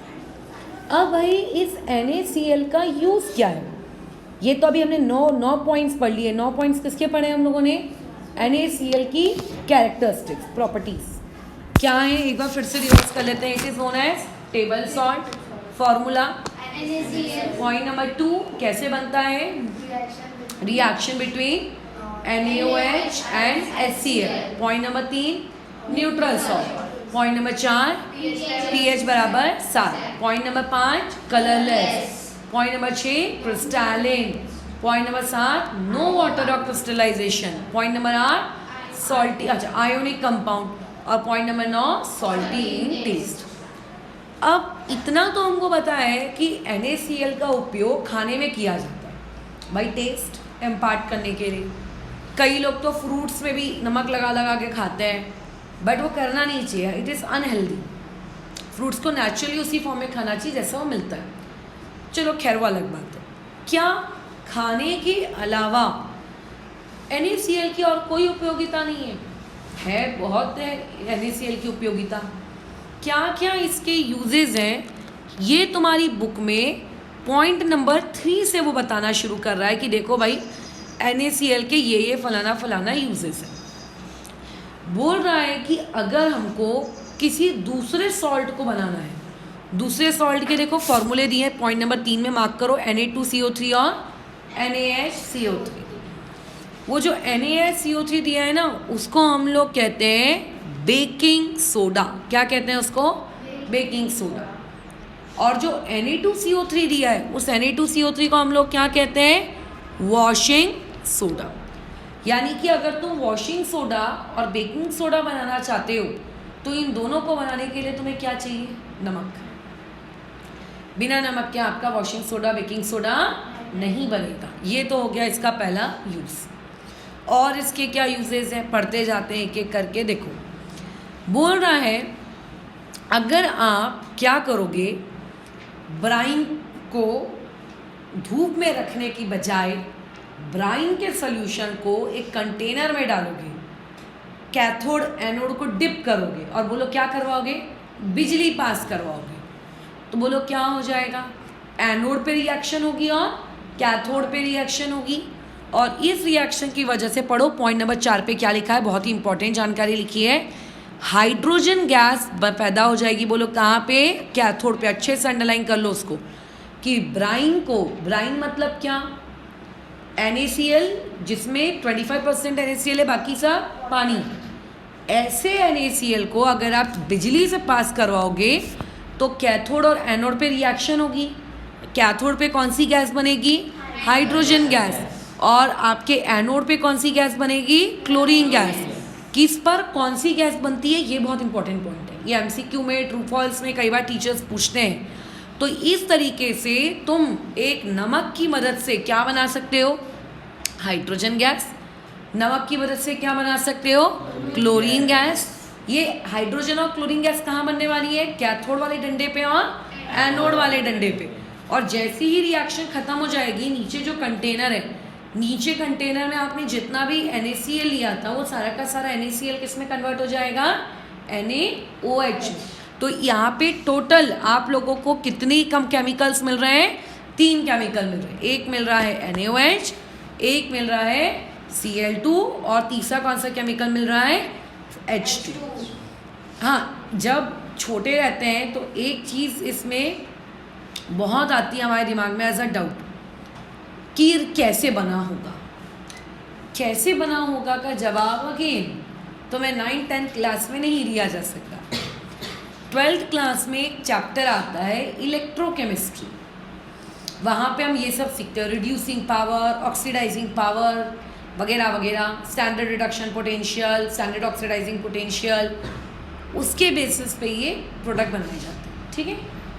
अब भाई इस NaCl का यूज़ क्या है? ये तो अभी हमने 9 पॉइंट्स पढ़ लिए। 9 पॉइंट्स किसके पढ़े हम लोगों ने? NaCl की कैरेक्टरिस्टिक्स, प्रॉपर्टीज क्या है, एक बार फिर से रिवर्स कर लेते हैं। It is known as table salt. Formula point number 2 कैसे बनता है? Reaction between NaOH and HCl। Point number 3 neutral salt. Point number 4 pH बराबर 7। Point number 5 colourless. Point number 6 crystalline. Point number 7 no water और crystallization. Point number 8 salty, अच्छा ionic compound. और point number 9 salty in taste. अब इतना तो हमको पता है कि NaCl का उपयोग खाने में किया जाता है भाई, टेस्ट इम्पार्ट करने के लिए। कई लोग तो फ्रूट्स में भी नमक लगा लगा के खाते हैं, बट वो करना नहीं चाहिए, इट इज़ अनहेल्दी। फ्रूट्स को नेचुरली उसी फॉर्म में खाना चाहिए जैसा वो मिलता है। चलो खैर वो अलग बात है। क्या खाने के अलावा NaCl की और कोई उपयोगिता नहीं है? है, बहुत है NaCl की उपयोगिता। क्या क्या इसके यूजेस हैं, ये तुम्हारी बुक में पॉइंट नंबर 3 से वो बताना शुरू कर रहा है कि देखो भाई NaCl के ये फलाना फलाना यूजेस है। बोल रहा है कि अगर हमको किसी दूसरे सॉल्ट को बनाना है, दूसरे सॉल्ट के देखो फॉर्मूले दिए हैं, पॉइंट नंबर 3 में मार्क करो, Na2CO3 और NaHCO3। वो जो NaCO3 दिया है ना, उसको हम लोग कहते हैं बेकिंग सोडा। क्या कहते हैं उसको? Baking soda. और जो Na2CO3 दिया है, उस Na2CO3 को हम लोग क्या कहते हैं? Washing soda. यानी कि अगर तुम वॉशिंग सोडा और बेकिंग सोडा बनाना चाहते हो तो इन दोनों को बनाने के लिए तुम्हें क्या चाहिए? नमक। बिना नमक के आपका वॉशिंग सोडा बेकिंग सोडा नहीं बनेगा। ये तो हो गया इसका पहला यूज़। और इसके क्या यूजेस हैं, पढ़ते जाते हैं एक एक करके। देखो बोल रहा है अगर आप क्या करोगे, ब्राइन को धूप में रखने की बजाय ब्राइन के सॉल्यूशन को एक कंटेनर में डालोगे, कैथोड एनोड को डिप करोगे और बोलो क्या करवाओगे? बिजली पास करवाओगे। तो बोलो क्या हो जाएगा? एनोड पे रिएक्शन होगी और कैथोड पे रिएक्शन होगी। और इस रिएक्शन की वजह से पढ़ो पॉइंट नंबर 4 पे क्या लिखा है, बहुत ही इंपॉर्टेंट जानकारी लिखी है। हाइड्रोजन गैस पैदा हो जाएगी। बोलो कहाँ पे? कैथोड पे। अच्छे से अंडरलाइन कर लो उसको कि ब्राइन को, ब्राइन मतलब क्या? NaCl जिसमें 25% NaCl है, बाकी सब पानी। ऐसे NaCl को अगर आप बिजली से पास करवाओगे तो कैथोड और एनोड पे रिएक्शन होगी। कैथोड पे कौन सी गैस बनेगी? Hydrogen gas. और आपके एनोड पे कौन सी गैस बनेगी? Chlorine gas. किस पर कौन सी गैस बनती है, ये बहुत इंपॉर्टेंट पॉइंट है। ये MCQ में, ट्रू फॉल्स में कई बार टीचर्स पूछते हैं। तो इस तरीके से तुम एक नमक की मदद से क्या बना सकते हो? Hydrogen gas. नमक की मदद से क्या बना सकते हो? Chlorine gas. ये हाइड्रोजन और क्लोरीन गैस कहाँ बनने वाली है? कैथोड वाले डंडे पे और एनोड वाले डंडे पे। और जैसे ही रिएक्शन खत्म हो जाएगी, नीचे जो कंटेनर है, नीचे कंटेनर में आपने जितना भी NaCl लिया था वो सारा का सारा NaCl किस में कन्वर्ट हो जाएगा? NaOH। तो यहाँ पे टोटल आप लोगों को कितनी कम केमिकल्स मिल रहे हैं? 3 केमिकल मिल रहे हैं। एक मिल रहा है NaOH, एक मिल रहा है Cl2 और तीसरा कौन सा केमिकल मिल रहा है? H2। हाँ, जब छोटे रहते हैं तो एक चीज़ इसमें बहुत आती है हमारे दिमाग में एज अ डाउट कि कैसे बना होगा। कैसे बना होगा का जवाब अगेन तो मैं 9th-10th क्लास में नहीं दिया जा सकता। 12th क्लास में एक चैप्टर आता है इलेक्ट्रोकेमिस्ट्री, वहाँ पे हम ये सब सीखते हैं, रिड्यूसिंग पावर, ऑक्सीडाइजिंग पावर वगैरह वगैरह, standard reduction potential, standard oxidizing potential, उसके बेसिस पे ये प्रोडक्ट बनाए जाते हैं। ठीक है,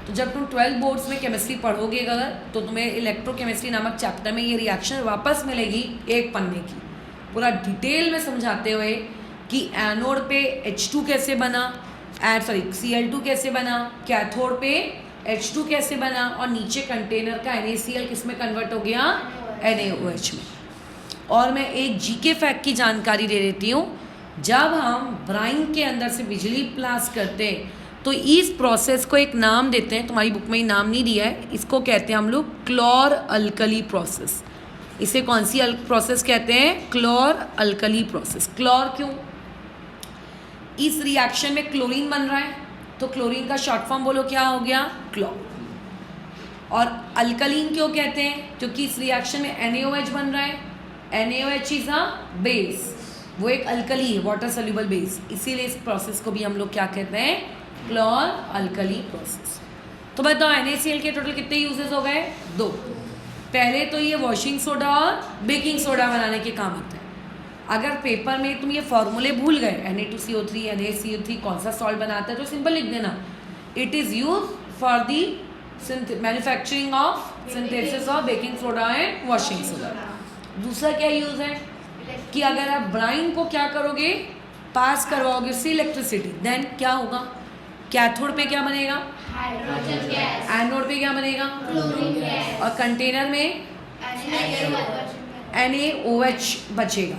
तो जब तुम 12 बोर्ड्स में केमिस्ट्री पढ़ोगे अगर, तो तुम्हें इलेक्ट्रोकेमिस्ट्री नामक चैप्टर में ये रिएक्शन वापस मिलेगी एक पन्ने की, पूरा डिटेल में समझाते हुए कि एनोड पे H2 कैसे बना, Cl2 कैसे बना, कैथोड पे H2 कैसे बना, और नीचे कंटेनर का NaCl किस में कन्वर्ट हो गया? NaOH में। और मैं एक जीके फैक्ट की जानकारी दे देती हूँ। जब हम ब्राइन के अंदर से बिजली पास करते तो इस प्रोसेस को एक नाम देते हैं, तुम्हारी बुक में ही नाम नहीं दिया है, इसको कहते हैं हम लोग क्लोर अल्कली प्रोसेस। इसे कौन सी प्रोसेस कहते हैं? क्लोर अल्कली प्रोसेस। क्लोर क्यों? इस रिएक्शन में क्लोरीन बन रहा है, तो क्लोरीन का शॉर्ट फॉर्म बोलो क्या हो गया? क्लोर। और अल्कलीन क्यों कहते हैं? क्योंकि इस रिएक्शन में NaOH बन रहा है। NaOH इज अ बेस, वो एक अल्कली है, वाटर सोल्यूबल बेस, इसीलिए इस प्रोसेस को भी हम लोग क्या कहते हैं? क्लोर अल्कली प्रोसेस। तो बताओ NaCl के टोटल कितने यूजेस हो गए? 2। पहले तो ये वॉशिंग सोडा और बेकिंग सोडा बनाने के काम आता है। अगर पेपर में तुम ये फॉर्मूले भूल गए, Na2CO3 NaCO3 कौन सा सॉल्ट बनाता है, तो सिंपल लिख देना, it is use for the manufacturing of synthesis of baking soda and washing soda. दूसरा क्या यूज़ है कि अगर आप ब्राइन को क्या करोगे? पास करवाओगे उससे इलेक्ट्रिसिटी, देन क्या होगा? कैथोड पे क्या बनेगा? Hydrogen gas. एनोड पे क्या बनेगा? Chlorine gas. और कंटेनर में NaOH बचेगा।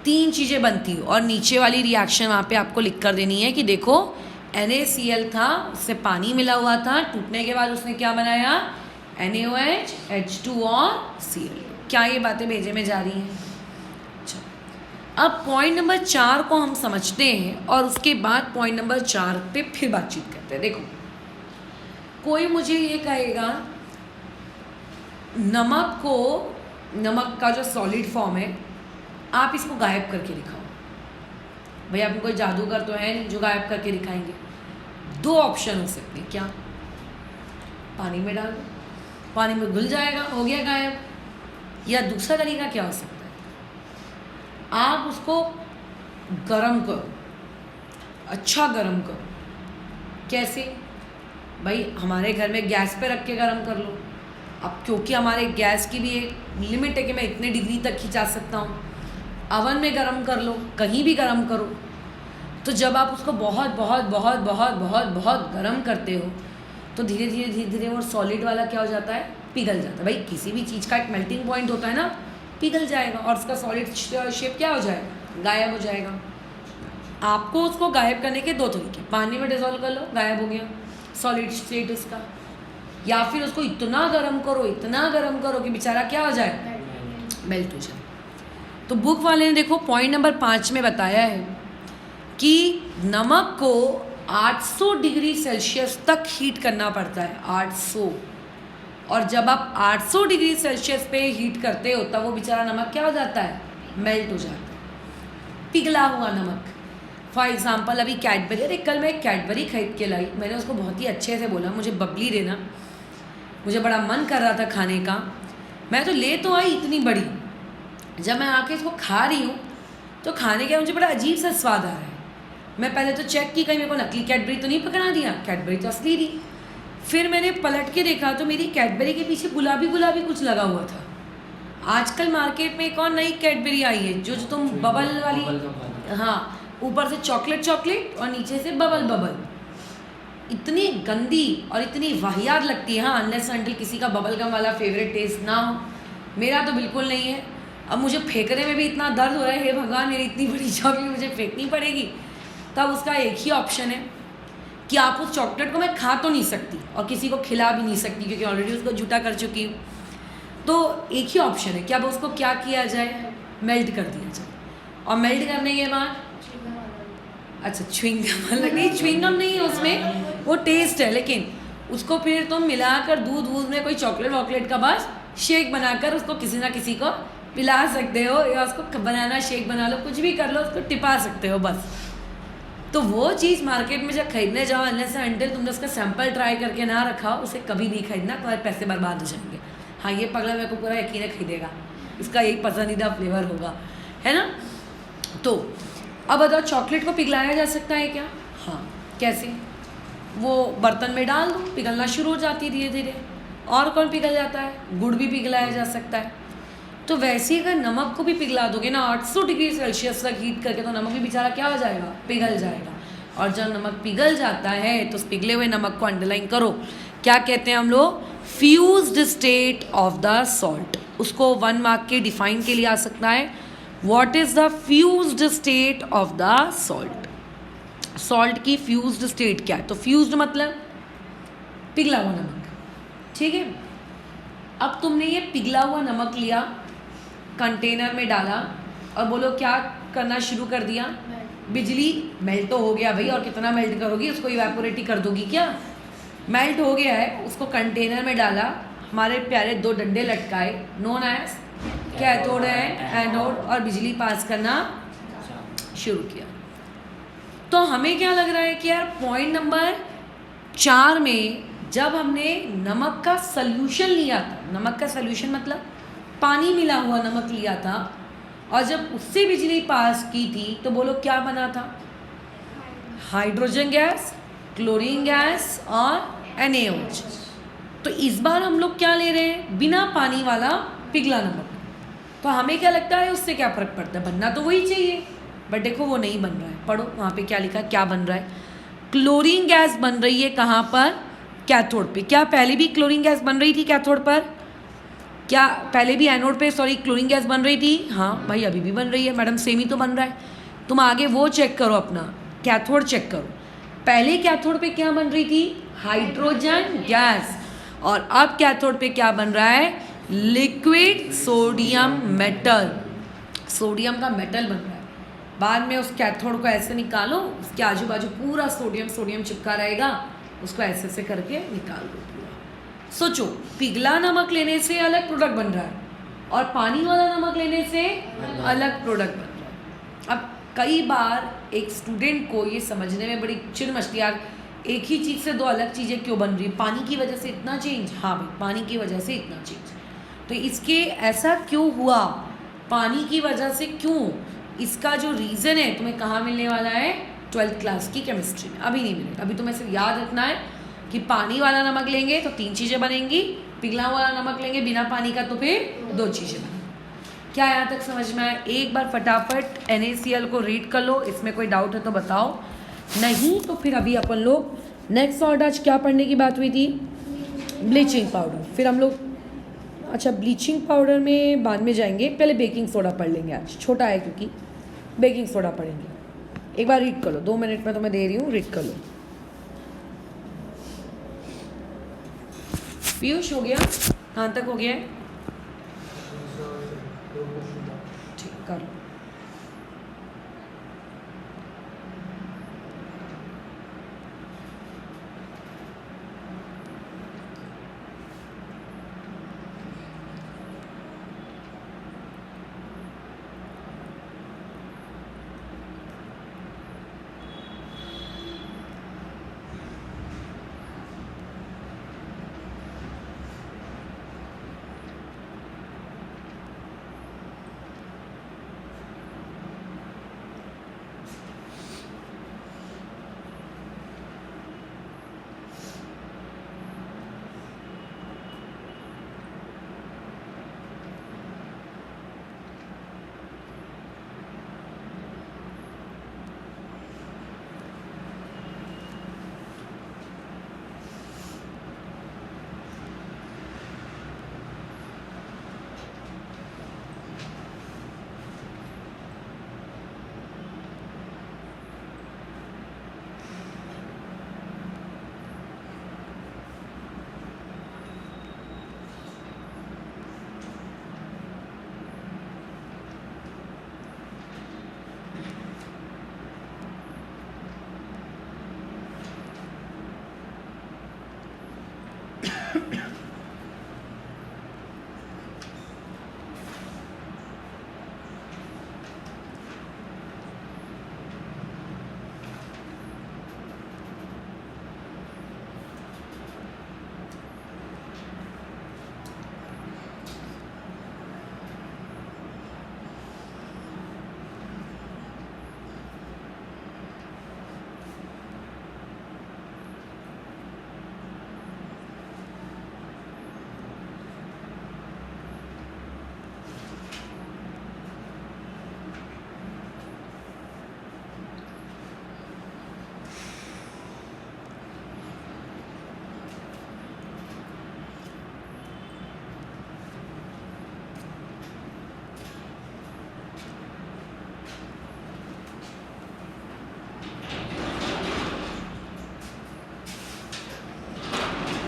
3 चीज़ें बनती हैं और नीचे वाली रिएक्शन वहाँ पे आपको लिख कर देनी है कि देखो NaCl था, उससे पानी मिला हुआ था, टूटने के बाद उसने क्या बनाया? NaOH, H2 और Cl। क्या ये बातें भेजे में जा रही हैं? अब पॉइंट नंबर 4 को हम समझते हैं और उसके बाद पॉइंट नंबर 4 पे फिर बातचीत करते हैं। देखो, कोई मुझे ये कहेगा नमक का जो सॉलिड फॉर्म है, आप इसको गायब करके दिखाओ। भैया आपको कोई जादूगर तो है नहीं जो गायब करके दिखाएंगे। 2 ऑप्शन हो सकते हैं। क्या? पानी में डाल दो, पानी में घुल जाएगा, हो गया गायब। या दूसरा तरीका क्या हो सकता है? आप उसको गरम करो, अच्छा गरम करो। कैसे? भाई हमारे घर में गैस पे रख के गरम कर लो। अब क्योंकि हमारे गैस की भी एक लिमिट है कि मैं इतने डिग्री तक खिंचा सकता हूँ। अवन में गरम कर लो, कहीं भी गरम करो। तो जब आप उसको बहुत बहुत बहुत बहुत बहुत बहुत गरम करते हो तो धीरे धीरे धीरे धीरे वो सॉलिड वाला क्या हो जाता है? पिघल जाता है। भाई किसी भी चीज़ का एक मेल्टिंग पॉइंट होता है ना, पिघल जाएगा और उसका सॉलिड शेप क्या हो जाएगा? गायब हो जाएगा। आपको उसको गायब करने के 2 तरीके, पानी में डिजोल्व कर लो, गायब हो गया सॉलिड स्टेट उसका, या फिर उसको इतना गर्म करो कि बेचारा क्या हो जाए? मेल्ट हो जाए। तो बुक वाले ने देखो पॉइंट नंबर 5 में बताया है कि नमक को 800 डिग्री सेल्सियस तक हीट करना पड़ता है। 800। और जब आप 800 डिग्री सेल्सियस पे हीट करते हो तब वो बेचारा नमक क्या हो जाता है? मेल्ट हो जाता है, पिघला हुआ नमक। फॉर एग्जाम्पल अभी कैडबरी, अरे कल मैं कैडबरी खरीद के लाई, मैंने उसको बहुत ही अच्छे से बोला मुझे बबली देना, मुझे बड़ा मन कर रहा था खाने का। मैं तो ले तो आई इतनी बड़ी, जब मैं आके इसको खा रही हूँ तो खाने का मुझे बड़ा अजीब सा स्वाद आ रहा है। मैं पहले तो चेक की कहीं मेरे को नकली कैडबरी तो नहीं पकड़ा दिया, कैडबरी तो असली थी। फिर मैंने पलट के देखा तो मेरी कैडबरी के पीछे गुलाबी गुलाबी कुछ लगा हुआ था। आजकल मार्केट में एक और नई कैडबरी आई है जो तुम बबल वाली, हाँ, ऊपर से चॉकलेट चॉकलेट और नीचे से बबल बबल। इतनी गंदी और इतनी वाहियात लगती है। हाँ, अनलेस अनटिल किसी का बबल गम वाला फेवरेट टेस्ट ना हो, मेरा तो बिल्कुल नहीं है। अब मुझे फेंकने में भी इतना दर्द हो रहा है, हे भगवान मेरी इतनी बड़ी चॉकलेट मुझे फेंकनी पड़ेगी। तब उसका एक ही ऑप्शन है कि आप उस चॉकलेट को मैं खा तो नहीं सकती और किसी को खिला भी नहीं सकती क्योंकि ऑलरेडी उसको झूठा कर चुकी हूँ। तो एक ही ऑप्शन है कि अब उसको क्या किया जाए? मेल्ट कर दिया जाए। और मेल्ट करने के बाद अच्छा च्युइंगम अलग नहीं, च्युइंगम नहीं है उसमें, वो टेस्ट है। लेकिन उसको फिर तुम मिलाकर दूध में कोई चॉकलेट वॉकलेट का बस शेक बनाकर उसको किसी ना किसी को पिला सकते हो, या उसको बनाना शेक बना लो, कुछ भी कर लो, उसको टिपा सकते हो बस। तो वो चीज़ मार्केट में जब खरीदने जाओ, अनलेस से अनटिल तुमने उसका सैंपल ट्राई करके ना रखा हो, उसे कभी नहीं खरीदना, तुम्हारे पैसे बर्बाद हो जाएंगे। हाँ, ये पगला मेरे को पूरा यकीन है खरीदेगा, इसका यही पसंदीदा फ्लेवर होगा, है ना। तो अब बताओ चॉकलेट को पिघलाया जा सकता है क्या? हाँ। कैसे? वो बर्तन में डाल दो, पिघलना शुरू हो जाती है धीरे धीरे। और कौन पिघल जाता है? गुड़ भी पिघलाया जा सकता है। तो वैसे ही अगर नमक को भी पिघला दोगे ना 800 डिग्री सेल्सियस तक हीट करके, तो नमक भी बेचारा क्या हो जाएगा? पिघल जाएगा। और जब नमक पिघल जाता है तो उस पिघले हुए नमक को अंडरलाइन करो, क्या कहते हैं हम लोग? Fused state of the salt. उसको 1 मार्क के डिफाइन के लिए आ सकता है, what is the fused state of the salt. Salt की फ्यूज्ड स्टेट क्या है? तो फ्यूज्ड मतलब पिघला हुआ नमक, ठीक है। अब तुमने ये पिघला हुआ नमक लिया, कंटेनर में डाला और बोलो क्या करना शुरू कर दिया? बिजली मेल्ट तो हो गया भाई, और कितना मेल्ट करोगी उसको, इवेपोरेट ही कर दोगी क्या? मेल्ट हो गया है, उसको कंटेनर में डाला, हमारे प्यारे दो डंडे लटकाए, known as cathode and anode, और बिजली पास करना शुरू किया। तो हमें क्या लग रहा है कि यार पॉइंट नंबर 4 में जब हमने नमक का सल्यूशन लिया था, नमक का सल्यूशन मतलब पानी मिला हुआ नमक लिया था, और जब उससे बिजली पास की थी तो बोलो क्या बना था? हाइड्रोजन गैस, क्लोरीन गैस और NaOH। तो इस बार हम लोग क्या ले रहे हैं? बिना पानी वाला पिघला नमक। तो हमें क्या लगता है उससे क्या फर्क पड़ता है? बनना तो वही चाहिए, बट देखो वो नहीं बन रहा है। पढ़ो वहाँ पे क्या लिखा, क्या बन रहा है? क्लोरीन गैस बन रही है कहाँ पर? कैथोड पे। क्या पहले भी क्लोरीन गैस बन रही थी कैथोड पर? क्या पहले भी एनोड पे क्लोरीन गैस बन रही थी? हाँ भाई अभी भी बन रही है मैडम, सेम ही तो बन रहा है। तुम आगे वो चेक करो, अपना कैथोड चेक करो। पहले कैथोड पे क्या बन रही थी? Hydrogen gas. और अब कैथोड पे क्या बन रहा है? Liquid sodium metal. सोडियम का मेटल बन रहा है। बाद में उस कैथोड को ऐसे निकालो, उसके आजू बाजू पूरा सोडियम सोडियम चिपका रहेगा, उसको ऐसे ऐसे करके निकाल दो पूरा। सोचो, पिघला नमक लेने से अलग प्रोडक्ट बन रहा है और पानी वाला नमक लेने से अलग प्रोडक्ट बन रहा है। अब कई बार एक स्टूडेंट को ये समझने में बड़ी चिड़ मचती, यार एक ही चीज़ से दो अलग चीज़ें क्यों बन रही है? पानी की वजह से इतना चेंज? हाँ भाई पानी की वजह से इतना चेंज। तो इसके ऐसा क्यों हुआ? पानी की वजह से क्यों? इसका जो रीज़न है तुम्हें कहाँ मिलने वाला है? 12th क्लास की केमिस्ट्री में। अभी नहीं मिलेगा, अभी तुम्हें सिर्फ याद रखना है कि पानी वाला नमक लेंगे तो 3 चीज़ें बनेंगी, पिघला वाला नमक लेंगे बिना पानी का तो फिर 2 चीज़ें बनेंगी। क्या यहाँ तक समझ में आया? एक बार फटाफट NaCl को रीड कर लो, इसमें कोई डाउट है तो बताओ, नहीं तो फिर अभी अपन लोग नेक्स्ट सॉल्ट आज क्या पढ़ने की बात हुई थी? Bleaching powder. फिर हम लोग अच्छा ब्लीचिंग पाउडर में बाद में जाएंगे, पहले बेकिंग सोडा पढ़ लेंगे आज, छोटा है क्योंकि बेकिंग सोडा पढ़ेंगे। एक बार रीड कर लो, 2 मिनट में तो मैं दे रही हूँ, रीड कर लो। पीयूष हो गया? कहाँ तक हो गया है? ठीक कर लो।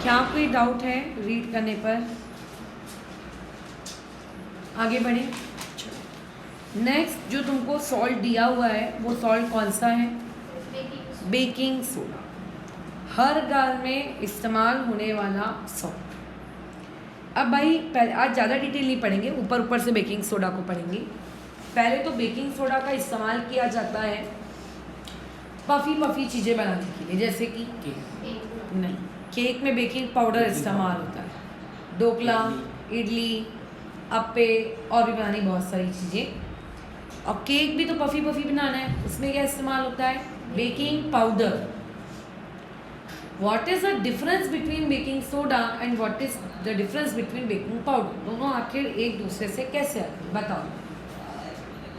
क्या कोई डाउट है रीड करने पर? आगे बढ़े। नेक्स्ट जो तुमको सॉल्ट दिया हुआ है वो सॉल्ट कौन सा है? बेकिंग सोडा, हर घर में इस्तेमाल होने वाला सॉल्ट। अब भाई पहले आज ज़्यादा डिटेल नहीं पढ़ेंगे, ऊपर ऊपर से बेकिंग सोडा को पढ़ेंगे। पहले तो बेकिंग सोडा का इस्तेमाल किया जाता है पफ़ी चीज़ें बनाने के लिए, जैसे कि नहीं, केक में बेकिंग पाउडर इस्तेमाल होता है, ढोकला, इडली, अप्पे और भी बनानी बहुत सारी चीज़ें। और केक भी तो पफ़ी बनाना है, उसमें क्या इस्तेमाल होता है? Baking powder. What is the difference between baking soda and what is the difference between baking powder? दोनों आखिर एक दूसरे से कैसे आते हैं बताओ।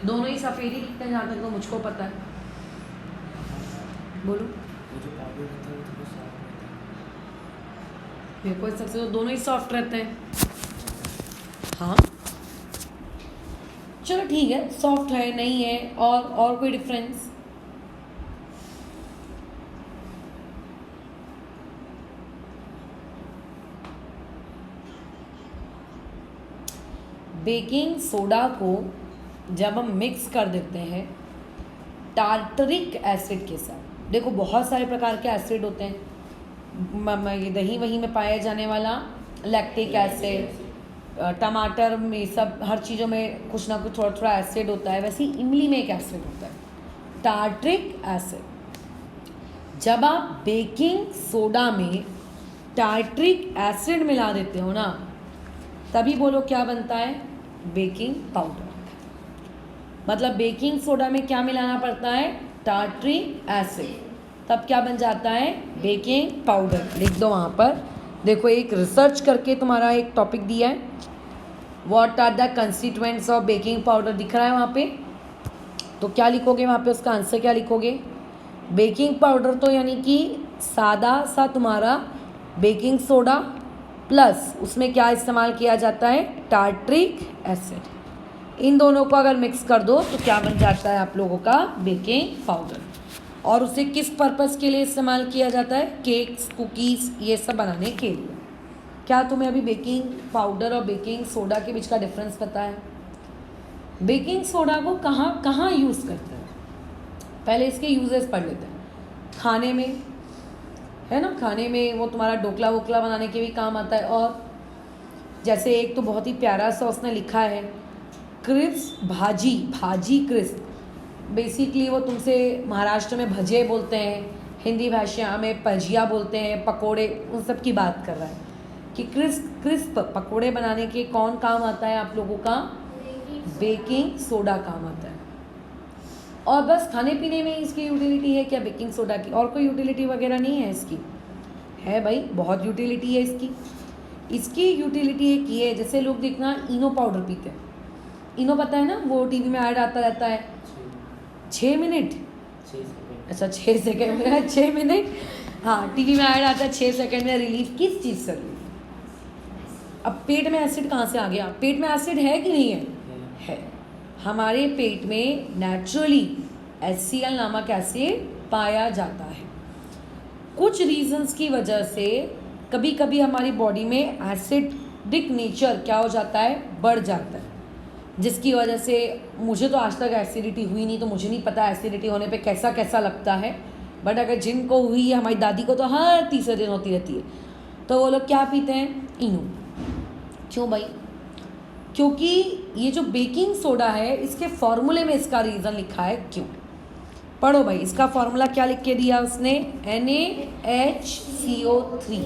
दोनों ही सफ़ेद ही दिखते हैं जहाँ तक तो मुझको पता है। बोलो। मेरे को हिसाब से तो दोनों ही सॉफ्ट रहते हैं। हाँ चलो ठीक है, सॉफ्ट है नहीं है, और कोई डिफरेंस? बेकिंग सोडा को जब हम मिक्स कर देते हैं टार्टरिक एसिड के साथ, देखो बहुत सारे प्रकार के एसिड होते हैं, ये दही वही में पाया जाने वाला लैक्टिक एसिड, टमाटर में, सब हर चीज़ों में कुछ ना कुछ थोड़ा थोड़ा एसिड होता है, वैसे ही इमली में एक एसिड होता है टार्टरिक एसिड। जब आप बेकिंग सोडा में टार्टरिक एसिड मिला देते हो ना, तभी बोलो क्या बनता है? Baking powder. मतलब बेकिंग सोडा में क्या मिलाना पड़ता है? टार्टरिक एसिड, तब क्या बन जाता है? Baking powder. लिख दो वहाँ पर, देखो एक रिसर्च करके तुम्हारा एक टॉपिक दिया है, what are the constituents of baking powder, दिख रहा है वहाँ पे। तो क्या लिखोगे वहाँ पे? उसका आंसर क्या लिखोगे? बेकिंग पाउडर तो यानी कि सादा सा तुम्हारा बेकिंग सोडा प्लस उसमें क्या इस्तेमाल किया जाता है? Tartaric acid. इन दोनों को अगर मिक्स कर दो तो क्या बन जाता है आप लोगों का? Baking powder. और उसे किस पर्पस के लिए इस्तेमाल किया जाता है? केक्स, कुकीज़, ये सब बनाने के लिए। क्या तुम्हें अभी बेकिंग पाउडर और बेकिंग सोडा के बीच का डिफरेंस पता है? बेकिंग सोडा को कहाँ कहाँ यूज़ करते हैं? पहले इसके यूजेस पढ़ लेते हैं। खाने में है ना, खाने में वो तुम्हारा ढोकला वोकला बनाने के भी काम आता है। और जैसे एक तो बहुत ही प्यारा सा उसने लिखा है, क्रिस्प भाजी क्रिस्प, बेसिकली वो तुमसे महाराष्ट्र में भजे बोलते हैं, हिंदी भाषा में पजिया बोलते हैं, पकोड़े, उन सब की बात कर रहा है कि क्रिस्प पकोड़े बनाने के कौन काम आता है आप लोगों का? बेकिंग सोडा काम आता है। और बस खाने पीने में इसकी यूटिलिटी है क्या बेकिंग सोडा की? और कोई यूटिलिटी वगैरह नहीं है इसकी? है भाई, बहुत यूटिलिटी है इसकी। इसकी यूटिलिटी एक ये है, जैसे लोग देखना इनो पाउडर पीते हैं, इनो पता है ना, वो टीवी में ऐड आता रहता है 6 मिनट, अच्छा 6 सेकेंड में, 6 मिनट, हाँ टीवी में ऐड आता है 6 सेकेंड में रिलीफ। किस चीज़ से रिलीफ? अब पेट में एसिड कहाँ से आ गया? पेट में एसिड है कि नहीं है? है। हमारे पेट में नेचुरली HCl नामक एसिड पाया जाता है। कुछ रीजंस की वजह से कभी कभी हमारी बॉडी में एसिडिक नेचर क्या हो जाता है? बढ़ जाता है, जिसकी वजह से मुझे तो आज तक एसिडिटी हुई नहीं, तो मुझे नहीं पता एसिडिटी होने पे कैसा कैसा लगता है, बट अगर जिनको हुई है, हमारी दादी को तो हर तीसरे दिन होती रहती है, तो वो लोग क्या पीते हैं? इनो। क्यों भाई? क्योंकि ये जो बेकिंग सोडा है इसके फॉर्मूले में इसका रीज़न लिखा है। क्यों? पढ़ो भाई, इसका फॉर्मूला क्या लिख के दिया उसने? NaHCO3।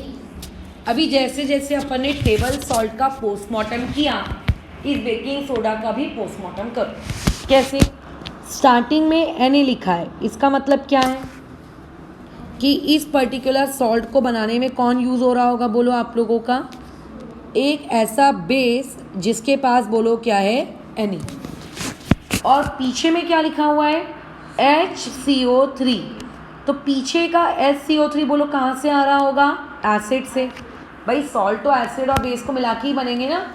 अभी जैसे जैसे अपन ने टेबल सॉल्ट का पोस्टमार्टम किया, इस बेकिंग सोडा का भी पोस्टमार्टम करो। कैसे? स्टार्टिंग में Na लिखा है, इसका मतलब क्या है कि इस पर्टिकुलर सॉल्ट को बनाने में कौन यूज़ हो रहा होगा? बोलो आप लोगों का, एक ऐसा बेस जिसके पास बोलो क्या है? Na। और पीछे में क्या लिखा हुआ है? HCO3। तो पीछे का HCO3 बोलो कहाँ से आ रहा होगा? एसिड से। भाई सॉल्ट तो एसिड और बेस को मिला के ही बनेंगे ना।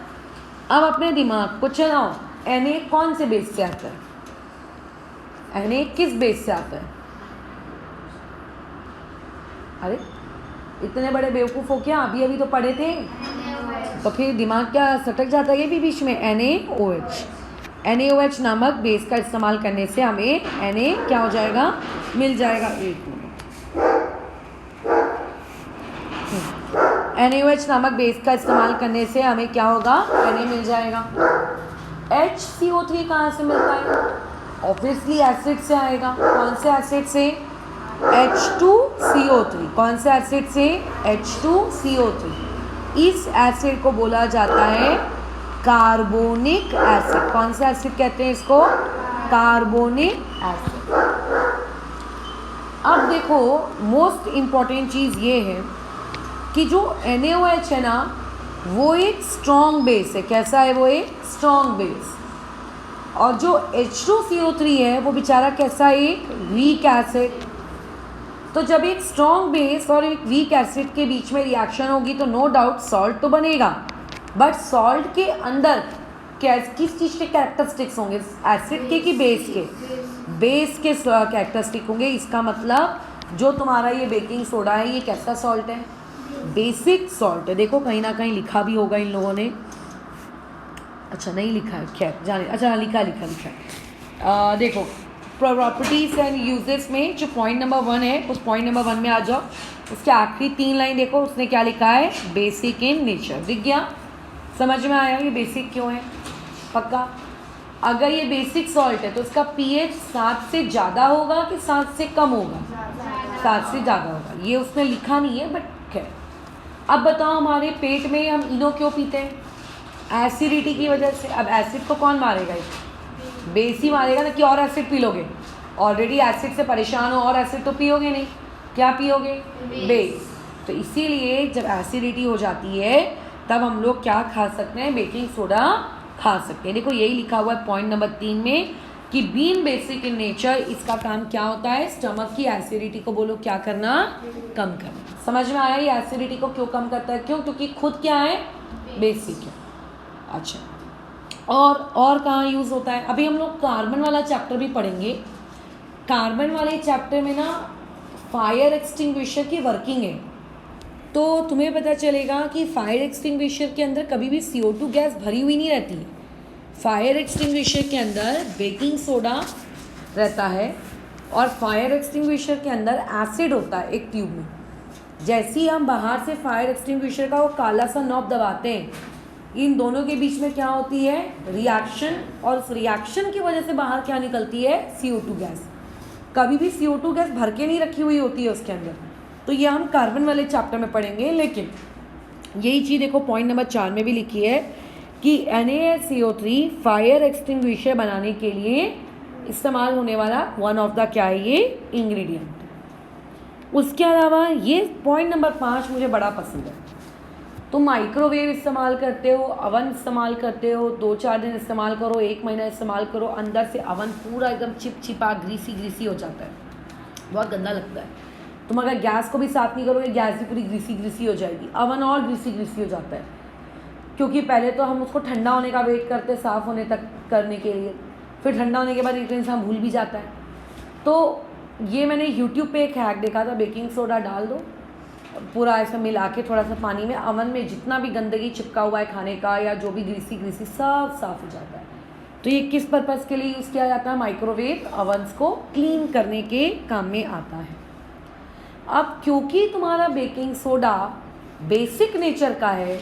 अब अपने दिमाग को चलाओ, Na कौन से बेस से आता है? Na किस बेस से आता है? अरे इतने बड़े बेवकूफ़ हो क्या, अभी अभी तो पढ़े थे। तो फिर दिमाग क्या सटक जाता है भी बीच में। NaOH, NaOH नामक बेस का इस्तेमाल करने से हमें Na क्या हो जाएगा, मिल जाएगा। एक मिनट, NaOH नामक बेस का इस्तेमाल करने से हमें क्या होगा, Na मिल जाएगा। HCO3 कहाँ से मिलता है, ऑब्वियसली एसिड से आएगा। कौन से एसिड से, H2CO3। कौन से एसिड से, H2CO3। इस एसिड को बोला जाता है कार्बोनिक एसिड। कौन सा एसिड कहते हैं इसको, कार्बोनिक एसिड। अब देखो मोस्ट इम्पॉर्टेंट चीज़ ये है कि जो NaOH है ना, वो एक स्ट्रॉन्ग बेस है। कैसा है वो, एक स्ट्रॉन्ग बेस। और जो H2CO3 है वो बेचारा कैसा है, एक वीक एसिड। तो जब एक स्ट्रॉन्ग बेस और एक वीक एसिड के बीच में रिएक्शन होगी तो नो डाउट सॉल्ट तो बनेगा, बट सॉल्ट के अंदर किस चीज़ के कैरेक्टरिस्टिक्स होंगे, एसिड के कि बेस के, बेस के कैरेक्टरिस्टिक होंगे। इसका मतलब जो तुम्हारा ये बेकिंग सोडा है ये कैसा सॉल्ट है, बेसिक सॉल्ट है। देखो कहीं ना कहीं लिखा भी होगा इन लोगों ने, अच्छा नहीं लिखा है, खैर जाने, अच्छा लिखा है। देखो प्रॉपर्टीज एंड यूजेस में जो पॉइंट नंबर 1 है उस पॉइंट नंबर 1 में आ जाओ। उसके आखिरी 3 लाइन देखो, उसने क्या लिखा है, बेसिक इन नेचर। दिख गया, समझ में आया ये बेसिक क्यों है, पक्का। अगर ये बेसिक सॉल्ट है तो उसका pH 7 से ज़्यादा होगा कि 7 से कम होगा, 7 से ज़्यादा होगा। ये उसने लिखा नहीं है, बट खैर। अब बताओ हमारे पेट में हम इनो क्यों पीते हैं, एसिडिटी की वजह से। अब एसिड को कौन मारेगा, बेस ही मारेगा ना, कि और एसिड पी लोगे, ऑलरेडी एसिड से परेशान हो और एसिड तो पियोगे नहीं, क्या पियोगे, बेस। तो इसीलिए जब एसिडिटी हो जाती है तब हम लोग क्या खा सकते हैं, बेकिंग सोडा खा सकते हैं। देखो यही लिखा हुआ है पॉइंट नंबर 3 में कि बीन बेसिक इन नेचर, इसका काम क्या होता है, स्टमक की एसिडिटी को बोलो क्या करना, कम करना। समझ में आया ये एसिडिटी को क्यों कम करता है, क्यों, क्योंकि खुद क्या है, बेसिक है। अच्छा, और कहाँ यूज़ होता है, अभी हम लोग कार्बन वाला चैप्टर भी पढ़ेंगे। कार्बन वाले चैप्टर में ना फायर एक्सटिंग्विशर की वर्किंग है, तो तुम्हें पता चलेगा कि फायर एक्सटिंग्विशर के अंदर कभी भी CO2 गैस भरी हुई नहीं रहती है। फायर एक्सटिंग्विशर के अंदर बेकिंग सोडा रहता है और फायर एक्सटिंग्विशर के अंदर एसिड होता है एक ट्यूब में। जैसे ही हम बाहर से फायर एक्सटिंग्विशर का वो काला सा नॉब दबाते हैं, इन दोनों के बीच में क्या होती है, रिएक्शन, और उस रिएक्शन की वजह से बाहर क्या निकलती है, CO2 गैस। कभी भी CO2 गैस भर के नहीं रखी हुई होती है उसके अंदर। तो ये हम कार्बन वाले चैप्टर में पढ़ेंगे। लेकिन यही चीज़ देखो पॉइंट नंबर 4 में भी लिखी है कि NaCO3 फायर एक्सटिंग्विशर बनाने के लिए इस्तेमाल होने वाला वन ऑफ द क्या है, ये इंग्रेडिएंट। उसके अलावा ये पॉइंट नंबर 5 मुझे बड़ा पसंद है। तुम माइक्रोवेव इस्तेमाल करते हो, अवन इस्तेमाल करते हो, 2-4 दिन इस्तेमाल करो, 1 महीना इस्तेमाल करो, अंदर से अवन पूरा एकदम चिपचिपा ग्रीसी हो जाता है, बहुत गंदा लगता है। तुम अगर गैस को भी साफ नहीं करोगे, गैस भी पूरी ग्रीसी हो जाएगी, अवन और ग्रीसी हो जाता है। क्योंकि पहले तो हम उसको ठंडा होने का वेट करते हैं साफ़ होने तक करने के लिए, फिर ठंडा होने के बाद एक इंसान भूल भी जाता है। तो ये मैंने यूट्यूब पे एक हैक देखा था, बेकिंग सोडा डाल दो, पूरा ऐसा मिला के थोड़ा सा पानी में, अवन में जितना भी गंदगी चिपका हुआ है खाने का या जो भी ग्रीसी सब साफ़ हो जाता है। तो ये किस पर्पज़ के लिए यूज़ किया जाता है, माइक्रोवेव अवन्स को क्लीन करने के काम में आता है। अब क्योंकि तुम्हारा बेकिंग सोडा बेसिक नेचर का है,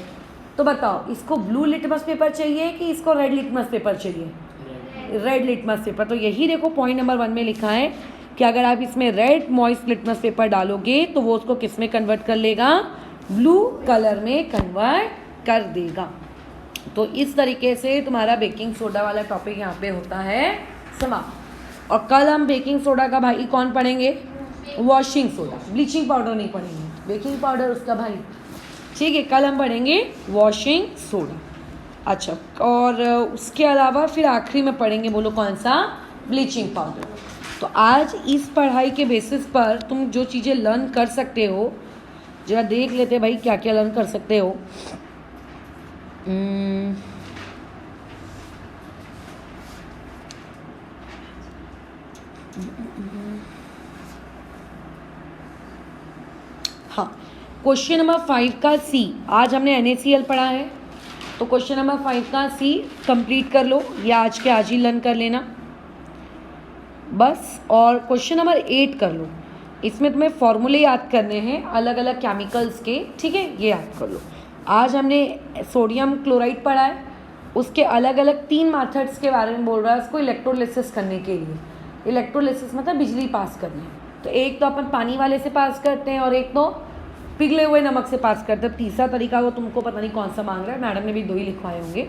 तो बताओ इसको ब्लू लिटमस पेपर चाहिए कि इसको रेड लिटमस पेपर चाहिए, रेड लिटमस पेपर। तो यही देखो पॉइंट नंबर 1 में लिखा है कि अगर आप इसमें रेड मॉइस्ट लिटमस पेपर डालोगे तो वो उसको किस में कन्वर्ट कर लेगा, ब्लू कलर में कन्वर्ट कर देगा। तो इस तरीके से तुम्हारा बेकिंग सोडा वाला टॉपिक यहाँ पे होता है समाप्त। और कल हम बेकिंग सोडा का भाई कौन पढ़ेंगे, वॉशिंग सोडा, ब्लीचिंग पाउडर नहीं पढ़ेंगे, बेकिंग पाउडर उसका भाई, ठीक है। कल हम पढ़ेंगे वॉशिंग सोडा। अच्छा, और उसके अलावा फिर आखिरी में पढ़ेंगे, बोलो कौन सा, ब्लीचिंग पाउडर। तो आज इस पढ़ाई के बेसिस पर तुम जो चीज़ें लर्न कर सकते हो, जरा देख लेते भाई क्या क्या लर्न कर सकते हो। हाँ, क्वेश्चन नंबर 5 का सी, आज हमने NaCl पढ़ा है, तो क्वेश्चन नंबर 5 का सी कंप्लीट कर लो, ये आज के आज ही लर्न कर लेना बस। और क्वेश्चन नंबर 8 कर लो, इसमें तुम्हें फॉर्मूले याद करने हैं अलग अलग केमिकल्स के, ठीक है, ये याद कर लो। आज हमने सोडियम क्लोराइड पढ़ा है, उसके अलग अलग 3 मेथड्स के बारे में बोल रहा है उसको इलेक्ट्रोलिसिस करने के लिए। इलेक्ट्रोलिसिस मतलब बिजली पास करने, तो एक तो अपन पानी वाले से पास करते हैं और एक तो पिघले हुए नमक से पास करते हैं। तीसरा तरीका वो तुमको पता नहीं कौन सा मांग रहा है, मैडम ने भी 2 ही लिखवाए होंगे,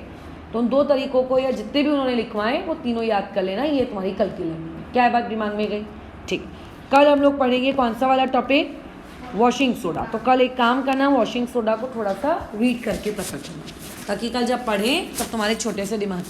तो उन 2 तरीकों को या जितने भी उन्होंने लिखवाए वो तीनों याद कर लेना, ये तुम्हारी कल की लर्निंग है। क्या है बात दिमाग में गई? ठीक, कल हम लोग पढ़ेंगे कौन सा वाला टॉपिक, वॉशिंग सोडा। तो कल एक काम करना, वॉशिंग सोडा को थोड़ा सा रीड करके पता करना, ताकि कल जब पढ़ें तब तुम्हारे छोटे से दिमाग